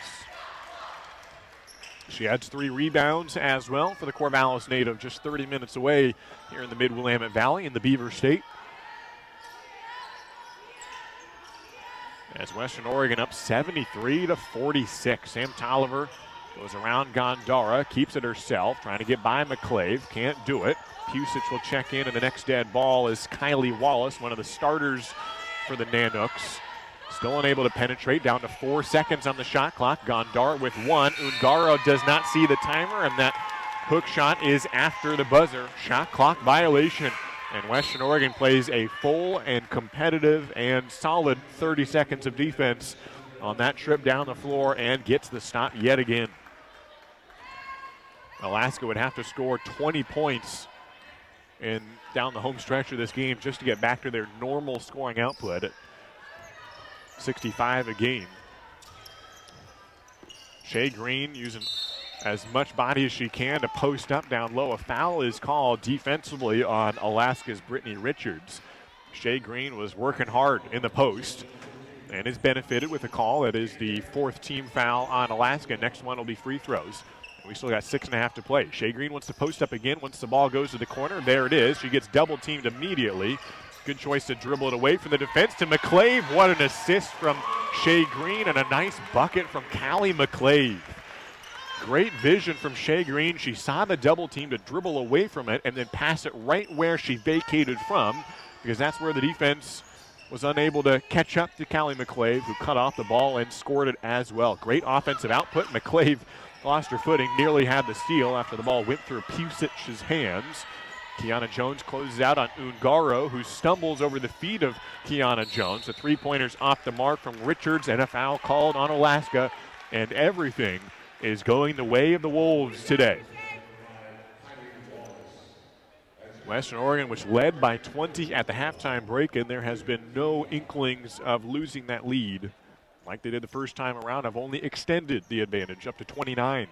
She adds 3 rebounds as well for the Corvallis native, just 30 minutes away here in the Mid-Willamette Valley in the Beaver State. As Western Oregon up 73-46. Sam Tolliver goes around Gondara, keeps it herself, trying to get by McClave, can't do it. Pusic will check in, and the next dead ball is Kylie Wallace, one of the starters for the Nanooks. Still unable to penetrate, down to 4 seconds on the shot clock. Gondara with 1. Ungaro does not see the timer, and that hook shot is after the buzzer. Shot clock violation. And Western Oregon plays a full and competitive and solid 30 seconds of defense on that trip down the floor and gets the stop yet again. Alaska would have to score 20 points down the home stretch of this game just to get back to their normal scoring output at 65 a game. Shea Green using as much body as she can to post up down low. A foul is called defensively on Alaska's Brittany Richards. Shea Green was working hard in the post and is benefited with a call. That is the 4th team foul on Alaska. Next one will be free throws. We still got 6.5 to play. Shea Green wants to post up again once the ball goes to the corner. There it is. She gets double teamed immediately. Good choice to dribble it away from the defense to McClave. What an assist from Shea Green and a nice bucket from Callie McClave. Great vision from Shea Green. She saw the double team to dribble away from it and then pass it right where she vacated from, because that's where the defense was unable to catch up to Callie McClave, who cut off the ball and scored it as well. Great offensive output. McClave lost her footing, nearly had the steal after the ball went through Pusic's hands. Kiana Jones closes out on Ungaro, who stumbles over the feet of Kiana Jones. The 3-pointers off the mark from Richards, and a foul called on Alaska, and everything is going the way of the Wolves today. Western Oregon, which led by 20 at the halftime break, and there has been no inklings of losing that lead like they did the first time around. Have only extended the advantage up to 29.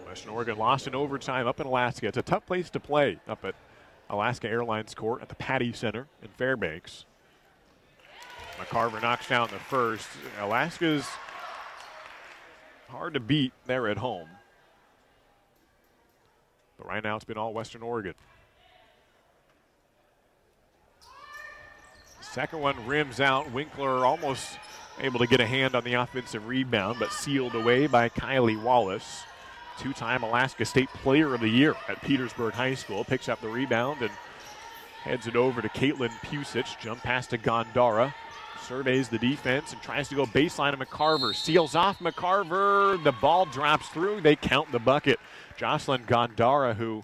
Western Oregon lost in overtime up in Alaska. It's a tough place to play up at Alaska Airlines Court at the Patty Center in Fairbanks. McCarver knocks down the first. Alaska's hard to beat there at home. But right now it's been all Western Oregon. Second one rims out. Winkler almost able to get a hand on the offensive rebound, but sealed away by Kylie Wallace. 2-time Alaska State Player of the Year at Petersburg High School. Picks up the rebound and heads it over to Caitlin Pusic. Jump pass to Gondara. Surveys the defense and tries to go baseline to McCarver. Seals off McCarver. The ball drops through. They count the bucket. Jocelyn Gondara, who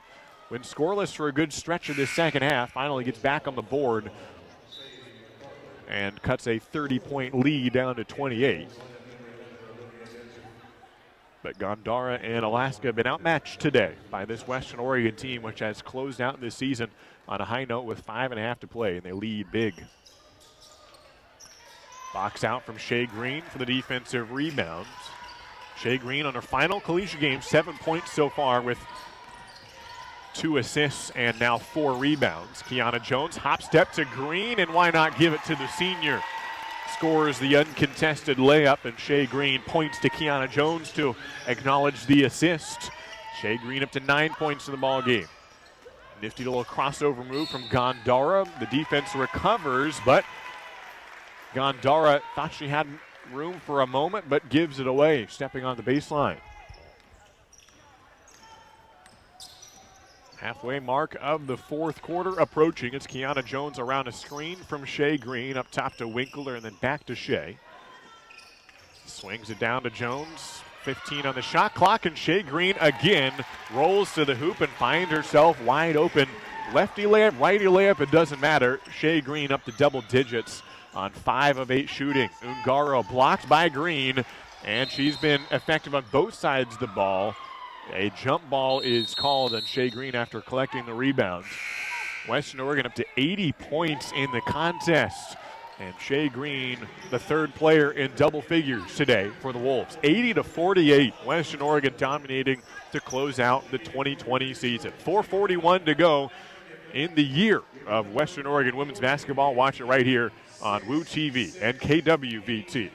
went scoreless for a good stretch of this second half, finally gets back on the board and cuts a 30-point lead down to 28. But Gondara and Alaska have been outmatched today by this Western Oregon team, which has closed out this season on a high note with 5.5 to play, and they lead big. Box out from Shea Green for the defensive rebounds. Shea Green on her final collegiate game, 7 points so far with 2 assists and now 4 rebounds. Kiana Jones hop step to Green, and why not give it to the senior? Scores the uncontested layup, and Shea Green points to Kiana Jones to acknowledge the assist. Shea Green up to 9 points in the ball game. Nifty little crossover move from Gondara. The defense recovers, but Gondara thought she had room for a moment, but gives it away, stepping on the baseline. Halfway mark of the fourth quarter approaching. It's Kiana Jones around a screen from Shea Green, up top to Winkler and then back to Shea. Swings it down to Jones. 15 on the shot clock, and Shea Green again rolls to the hoop and finds herself wide open. Lefty layup, righty layup, it doesn't matter. Shea Green up to double digits on 5 of 8 shooting. Ungaro blocked by Green, and she's been effective on both sides of the ball. A jump ball is called on Shea Green after collecting the rebounds. Western Oregon up to 80 points in the contest. And Shea Green, the third player in double figures today for the Wolves. 80-48, Western Oregon dominating to close out the 2020 season. 4:41 to go in the year of Western Oregon women's basketball. Watch it right here on Woo TV and KWVT.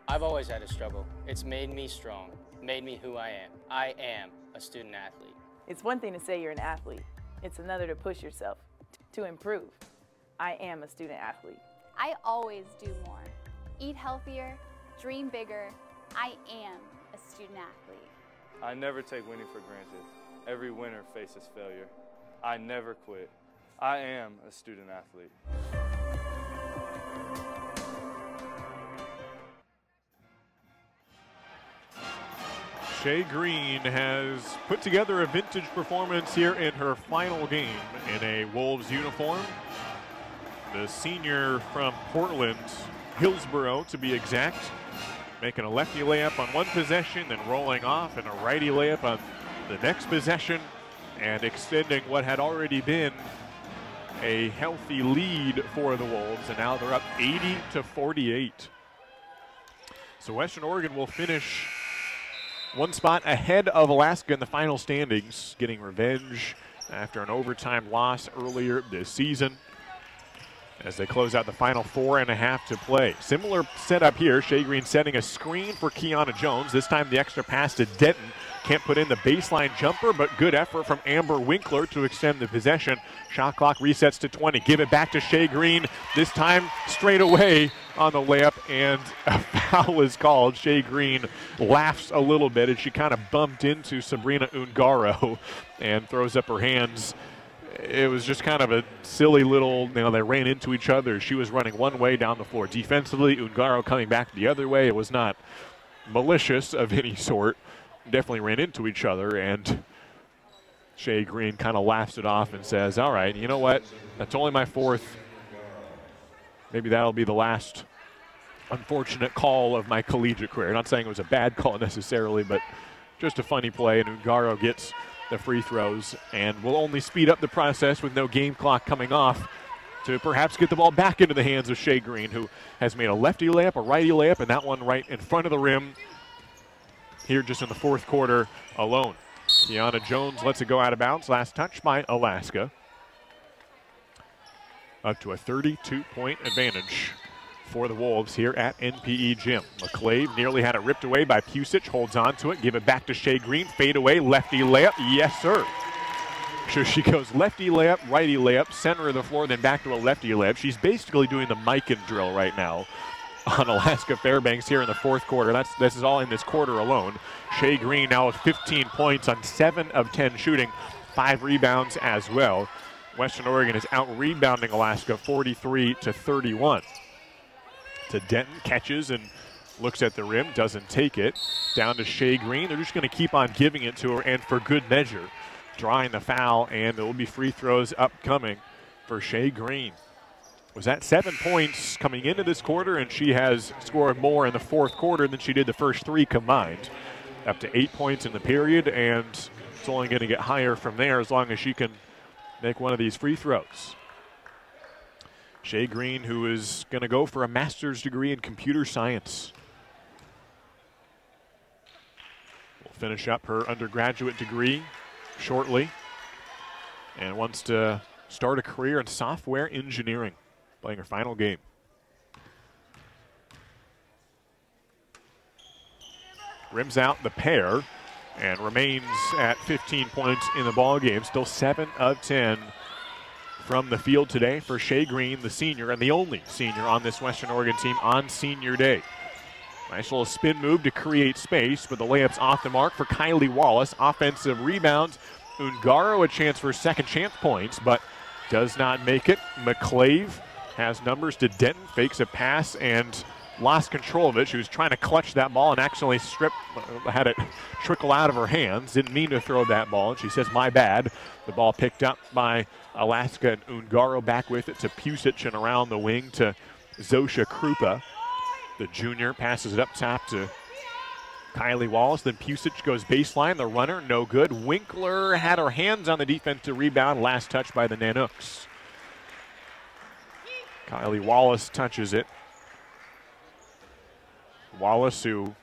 I've always had a struggle. It's made me strong, made me who I am. I am a student athlete. It's one thing to say you're an athlete. It's another to push yourself, to improve. I am a student athlete. I always do more. Eat healthier, dream bigger. I am a student athlete. I never take winning for granted. Every winner faces failure. I never quit. I am a student athlete. Shea Green has put together a vintage performance here in her final game in a Wolves uniform. The senior from Portland, Hillsborough to be exact, making a lefty layup on one possession, then rolling off, and a righty layup on the next possession, and extending what had already been a healthy lead for the Wolves, and now they're up 80-48. So Western Oregon will finish one spot ahead of Alaska in the final standings, getting revenge after an overtime loss earlier this season as they close out the final 4.5 to play. Similar setup here. Shea Green setting a screen for Kiana Jones. This time the extra pass to Denton. Can't put in the baseline jumper, but good effort from Amber Winkler to extend the possession. Shot clock resets to 20. Give it back to Shea Green. This time straight away on the layup, and a foul is called. Shea Green laughs a little bit as she kind of bumped into Sabrina Ungaro and throws up her hands. It was just kind of a silly little, they ran into each other. She was running one way down the floor defensively, Ungaro coming back the other way. It was not malicious of any sort. Definitely ran into each other, and Shea Green kind of laughs it off and says, all right, you know what? That's only my fourth. Maybe that'll be the last unfortunate call of my collegiate career. Not saying it was a bad call necessarily, but just a funny play, and Ungaro gets the free throws, and will only speed up the process with no game clock coming off to perhaps get the ball back into the hands of Shea Green, who has made a lefty layup, a righty layup, and that one right in front of the rim here just in the fourth quarter alone. Kiana Jones lets it go out of bounds. Last touch by Alaska. Up to a 32-point advantage for the Wolves here at NPE Gym. McClave nearly had it ripped away by Pusic, holds on to it, give it back to Shea Green, fade away, lefty layup, yes sir. So she goes lefty layup, righty layup, center of the floor, then back to a lefty layup. She's basically doing the Mikan drill right now on Alaska Fairbanks here in the fourth quarter. This is all in this quarter alone. Shea Green now with 15 points on 7 of 10 shooting, 5 rebounds as well. Western Oregon is out-rebounding Alaska 43-31. To Denton, catches and looks at the rim, doesn't take it. Down to Shea Green. They're just going to keep on giving it to her, and for good measure, drawing the foul, and there will be free throws upcoming for Shea Green. Was at 7 points coming into this quarter, and she has scored more in the fourth quarter than she did the first 3 combined. Up to 8 points in the period, and it's only going to get higher from there as long as she can make one of these free throws. Shea Green, who is going to go for a master's degree in computer science. Will finish up her undergraduate degree shortly and wants to start a career in software engineering, playing her final game. Rims out the pair and remains at 15 points in the ball game. Still 7 of 10 from the field today for Shea Green, the senior, and the only senior on this Western Oregon team on senior day. Nice little spin move to create space, but the layup's off the mark for Kylie Wallace. Offensive rebound. Ungaro a chance for second chance points, but does not make it. McClave has numbers to Denton, fakes a pass and lost control of it. She was trying to clutch that ball and accidentally had it trickle out of her hands. Didn't mean to throw that ball. And she says, my bad. The ball picked up by Alaska, and Ungaro back with it to Pusic and around the wing to Zosha Krupa. The junior passes it up top to Kylie Wallace, then Pusic goes baseline. The runner, no good. Winkler had her hands on the defensive rebound. Last touch by the Nanooks. Kylie Wallace touches it. Wallace, who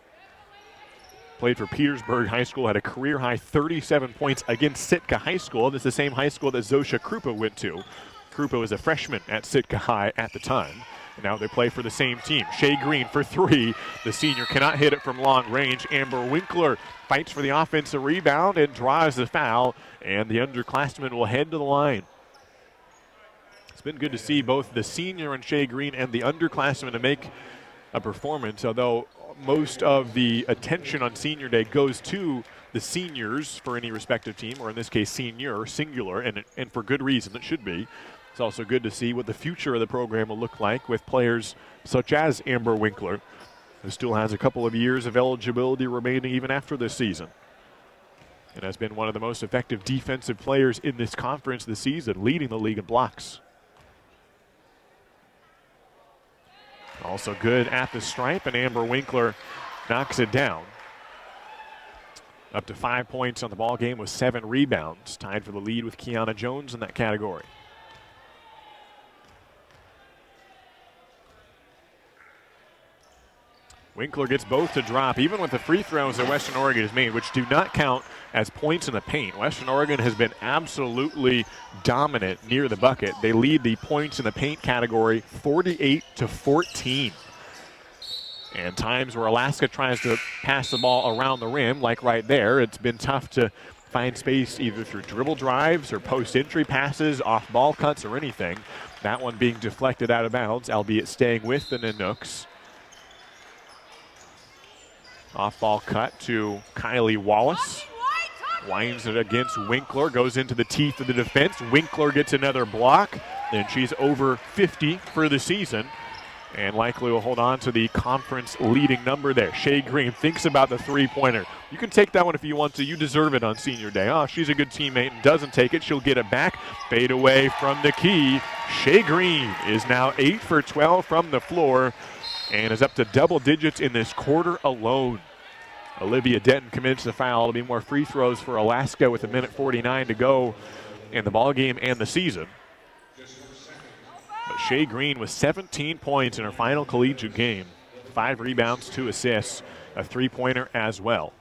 played for Petersburg High School, had a career-high 37 points against Sitka High School. This is the same high school that Zosha Krupa went to. Krupa was a freshman at Sitka High at the time. And now they play for the same team. Shea Green for three. The senior cannot hit it from long range. Amber Winkler fights for the offensive rebound and draws the foul. And the underclassmen will head to the line. It's been good to see both the senior and Shea Green and the underclassmen to make a performance, although most of the attention on senior day goes to the seniors for any respective team, or in this case senior, singular, and for good reason. It should be. It's also good to see what the future of the program will look like with players such as Amber Winkler, who still has a couple of years of eligibility remaining even after this season, and has been one of the most effective defensive players in this conference this season, leading the league in blocks. Also good at the stripe, and Amber Winkler knocks it down. Up to 5 points on the ball game with 7 rebounds, tied for the lead with Kiana Jones in that category. Winkler gets both to drop, even with the free throws that Western Oregon has made, which do not count as points in the paint. Western Oregon has been absolutely dominant near the bucket. They lead the points in the paint category 48-14. And times where Alaska tries to pass the ball around the rim, like right there, it's been tough to find space either through dribble drives or post-entry passes, off-ball cuts, or anything. That one being deflected out of bounds, albeit staying with the Nanooks. Off-ball cut to Kylie Wallace. Winds it against Winkler, goes into the teeth of the defense. Winkler gets another block, and she's over 50 for the season, and likely will hold on to the conference leading number there. Shea Green thinks about the three-pointer. You can take that one if you want to. You deserve it on senior day. Oh, she's a good teammate and doesn't take it. She'll get it back. Fade away from the key. Shea Green is now 8 for 12 from the floor and is up to double digits in this quarter alone. Olivia Denton commits the foul. It'll be more free throws for Alaska with 1:49 to go in the ball game and the season. But Shea Green with 17 points in her final collegiate game. 5 rebounds, 2 assists, a three-pointer as well.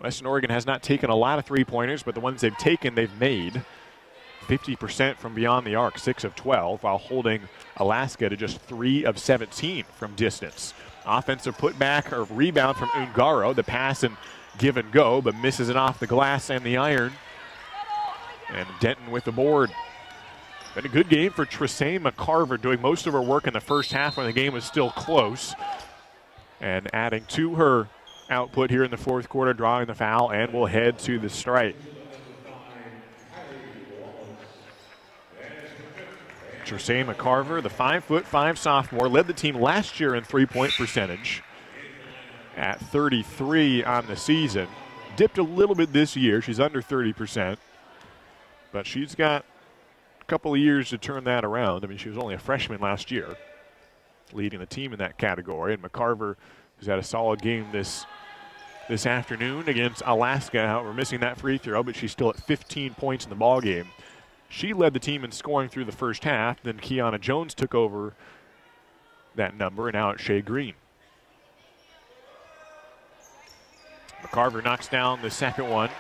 Western Oregon has not taken a lot of three-pointers, but the ones they've taken, they've made. 50% from beyond the arc, 6 of 12, while holding Alaska to just 3 of 17 from distance. Offensive putback or rebound from Ungaro. The pass and give and go, but misses it off the glass and the iron. And Denton with the board. Been a good game for Tresay McCarver, doing most of her work in the first half when the game was still close. And adding to her output here in the fourth quarter, drawing the foul, and will head to the strike. Tresay McCarver, the 5'5" sophomore, led the team last year in three-point percentage at 33 on the season. Dipped a little bit this year. She's under 30%, but she's got a couple of years to turn that around. I mean, she was only a freshman last year, leading the team in that category. And McCarver has had a solid game this afternoon against Alaska. However, missing that free throw, but she's still at 15 points in the ball game. She led the team in scoring through the first half. Then Kiana Jones took over that number, and now it's Shea Green. McCarver knocks down the second one.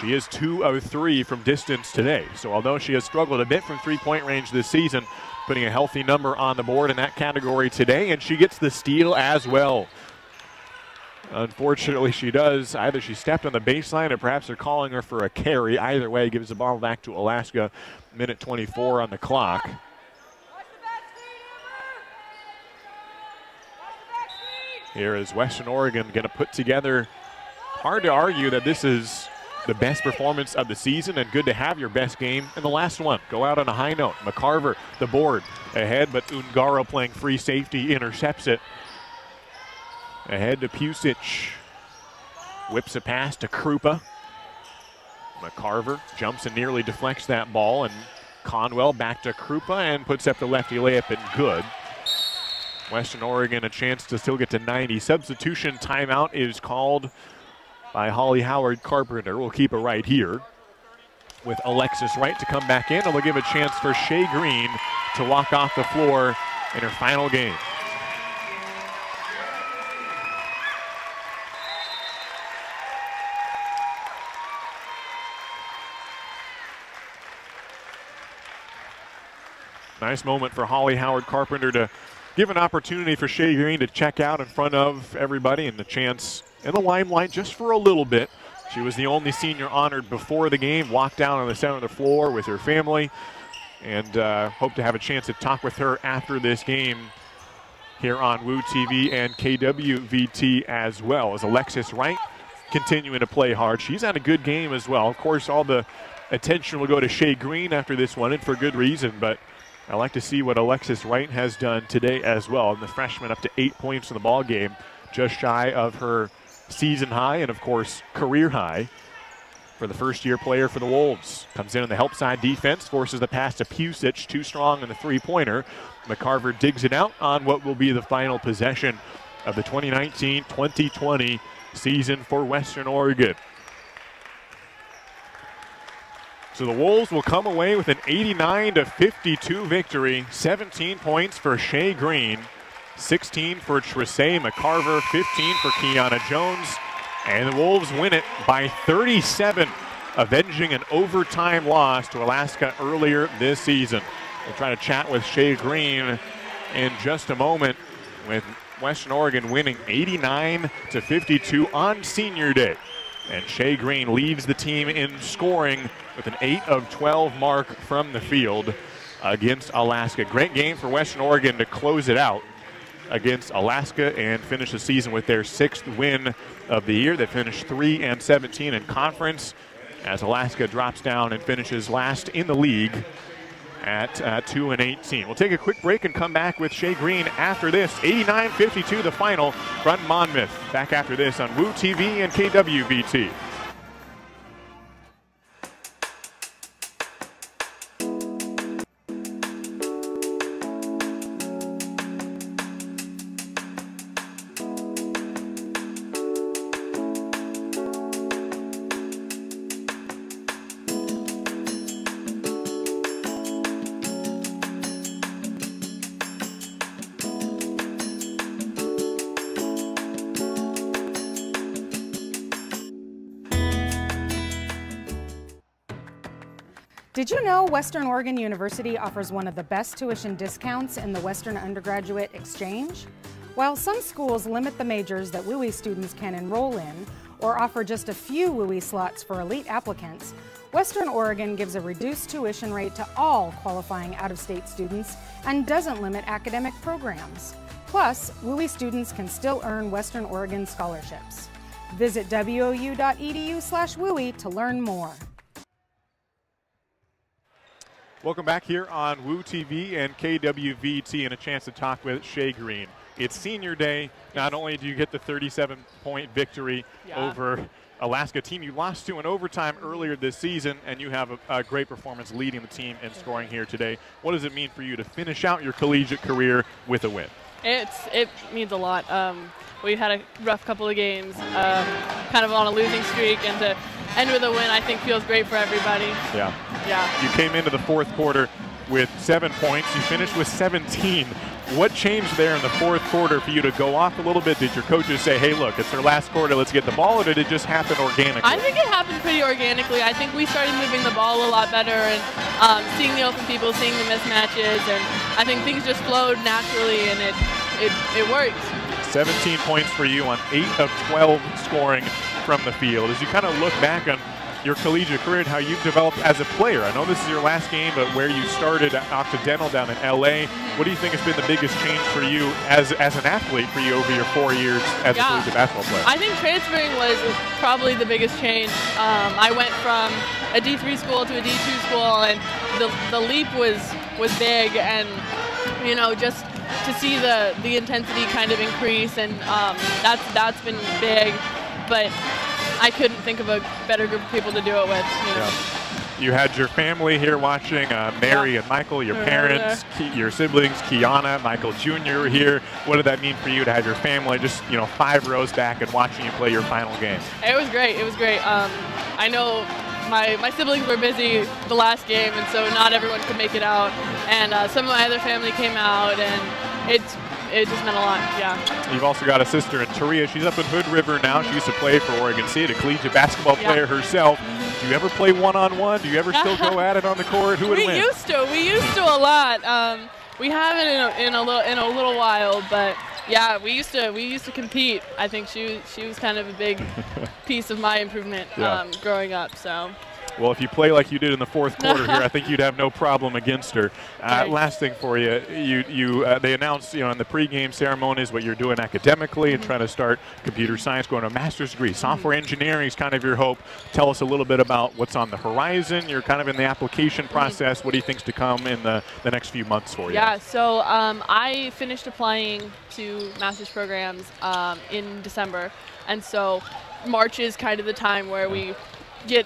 She is 2 of 3 from distance today. So although she has struggled a bit from three-point range this season, putting a healthy number on the board in that category today, and she gets the steal as well. Unfortunately, she does. Either she stepped on the baseline or perhaps they're calling her for a carry. Either way, gives the ball back to Alaska. Minute 24 on the clock. Here is Western Oregon going to put together. Hard to argue that this is the best performance of the season, and good to have your best game in the last one. Go out on a high note. McCarver, the board, ahead, but Ungaro playing free safety intercepts it. Ahead to Pusic. Whips a pass to Krupa. McCarver jumps and nearly deflects that ball, and Conwell back to Krupa and puts up the lefty layup and good. Western Oregon a chance to still get to 90. Substitution timeout is called by Holly Howard Carpenter. We'll keep it right here with Alexis Wright to come back in, and they'll give a chance for Shea Green to walk off the floor in her final game. Nice moment for Holly Howard Carpenter to give an opportunity for Shea Green to check out in front of everybody, and the chance in the limelight just for a little bit. She was the only senior honored before the game, walked down on the center of the floor with her family, and hope to have a chance to talk with her after this game here on Woo TV and KWVT as well, as Alexis Wright continuing to play hard. She's had a good game as well. Of course, all the attention will go to Shea Green after this one, and for good reason, but I like to see what Alexis Wright has done today as well. And the freshman up to 8 points in the ball game, just shy of her season high and, of course, career high for the first-year player for the Wolves. Comes in on the help side defense, forces the pass to Pusic, too strong in the three-pointer. McCarver digs it out on what will be the final possession of the 2019-2020 season for Western Oregon. So the Wolves will come away with an 89-52 victory. 17 points for Shea Green, 16 for Tresay McCarver, 15 for Kiana Jones, and the Wolves win it by 37, avenging an overtime loss to Alaska earlier this season. We'll try to chat with Shea Green in just a moment, with Western Oregon winning 89-52 on Senior Day. And Shea Green leads the team in scoring with an 8 of 12 mark from the field against Alaska. Great game for Western Oregon to close it out against Alaska and finish the season with their 6th win of the year. They finished 3-17 in conference, as Alaska drops down and finishes last in the league at 2-18. We'll take a quick break and come back with Shea Green after this. 89-52 the final from Monmouth. Back after this on Woo TV and KWVT. Did you know Western Oregon University offers one of the best tuition discounts in the Western Undergraduate Exchange? While some schools limit the majors that WUI students can enroll in, or offer just a few WUI slots for elite applicants, Western Oregon gives a reduced tuition rate to all qualifying out-of-state students and doesn't limit academic programs. Plus, WUI students can still earn Western Oregon scholarships. Visit wou.edu/WUI to learn more. Welcome back here on Woo TV and KWVT, and a chance to talk with Shea Green. It's Senior Day. Not only do you get the 37-point victory over Alaska team you lost to in overtime earlier this season, and you have a great performance leading the team in scoring here today. What does it mean for you to finish out your collegiate career with a win? It means a lot. We've had a rough couple of games, kind of on a losing streak, and to end with a win, I think, feels great for everybody. Yeah. Yeah. You came into the fourth quarter with 7 points. You finished with 17. What changed there in the fourth quarter for you to go off a little bit? Did your coaches say, hey, look, it's our last quarter, let's get the ball, or did it just happen organically? I think it happened pretty organically. I think we started moving the ball a lot better and seeing the open people, seeing the mismatches, and I think things just flowed naturally, and it worked. 17 points for you on 8 of 12 scoring from the field. As you kind of look back on your collegiate career and how you've developed as a player, I know this is your last game, but where you started at Occidental down in LA, what do you think has been the biggest change for you as an athlete for you over your 4 years as a collegiate basketball player? I think transferring was probably the biggest change. I went from a D3 school to a D2 school, and the leap was big, and you know, just to see the intensity kind of increase, and that's been big. But I couldn't think of a better group of people to do it with. You know. Yeah. You had your family here watching, Mary and Michael, your parents, your siblings, Kiana, Michael Jr. were here. What did that mean for you to have your family just, 5 rows back and watching you play your final game? It was great. It was great. I know my siblings were busy the last game, and so not everyone could make it out. And some of my other family came out, and it just meant a lot, yeah. You've also got a sister in Taria. She's up in Hood River now. She used to play for Oregon State, a collegiate basketball player herself. Do you ever play one-on-one? Do you ever still go at it on the court? Who would win? We used to a lot. We haven't in a little while, but yeah, we used to compete. I think she was kind of a big piece of my improvement growing up. So. Well, if you play like you did in the fourth quarter here, I think you'd have no problem against her. Last thing for you, they announced, in the pregame ceremonies what you're doing academically and trying to start computer science, going to a master's degree. Software engineering is kind of your hope. Tell us a little bit about what's on the horizon. You're kind of in the application process. What do you think's to come in the next few months for you? Yeah, so I finished applying to master's programs in December, and so March is kind of the time where we get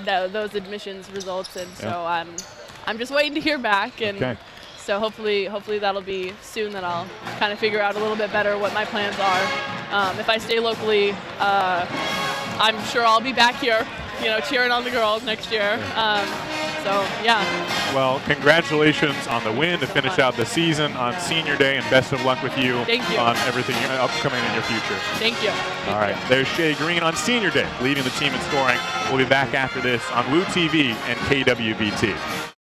those admissions results, and so I'm just waiting to hear back, and so hopefully that'll be soon that I'll kind of figure out a little bit better what my plans are. If I stay locally, I'm sure I'll be back here, cheering on the girls next year. So yeah. Well, congratulations on the win to finish out the season on Senior Day, and best of luck with you, on everything upcoming in your future. Thank you. All right, there's Shay Green on Senior Day, leading the team in scoring. We'll be back after this on Woo TV and KWVT.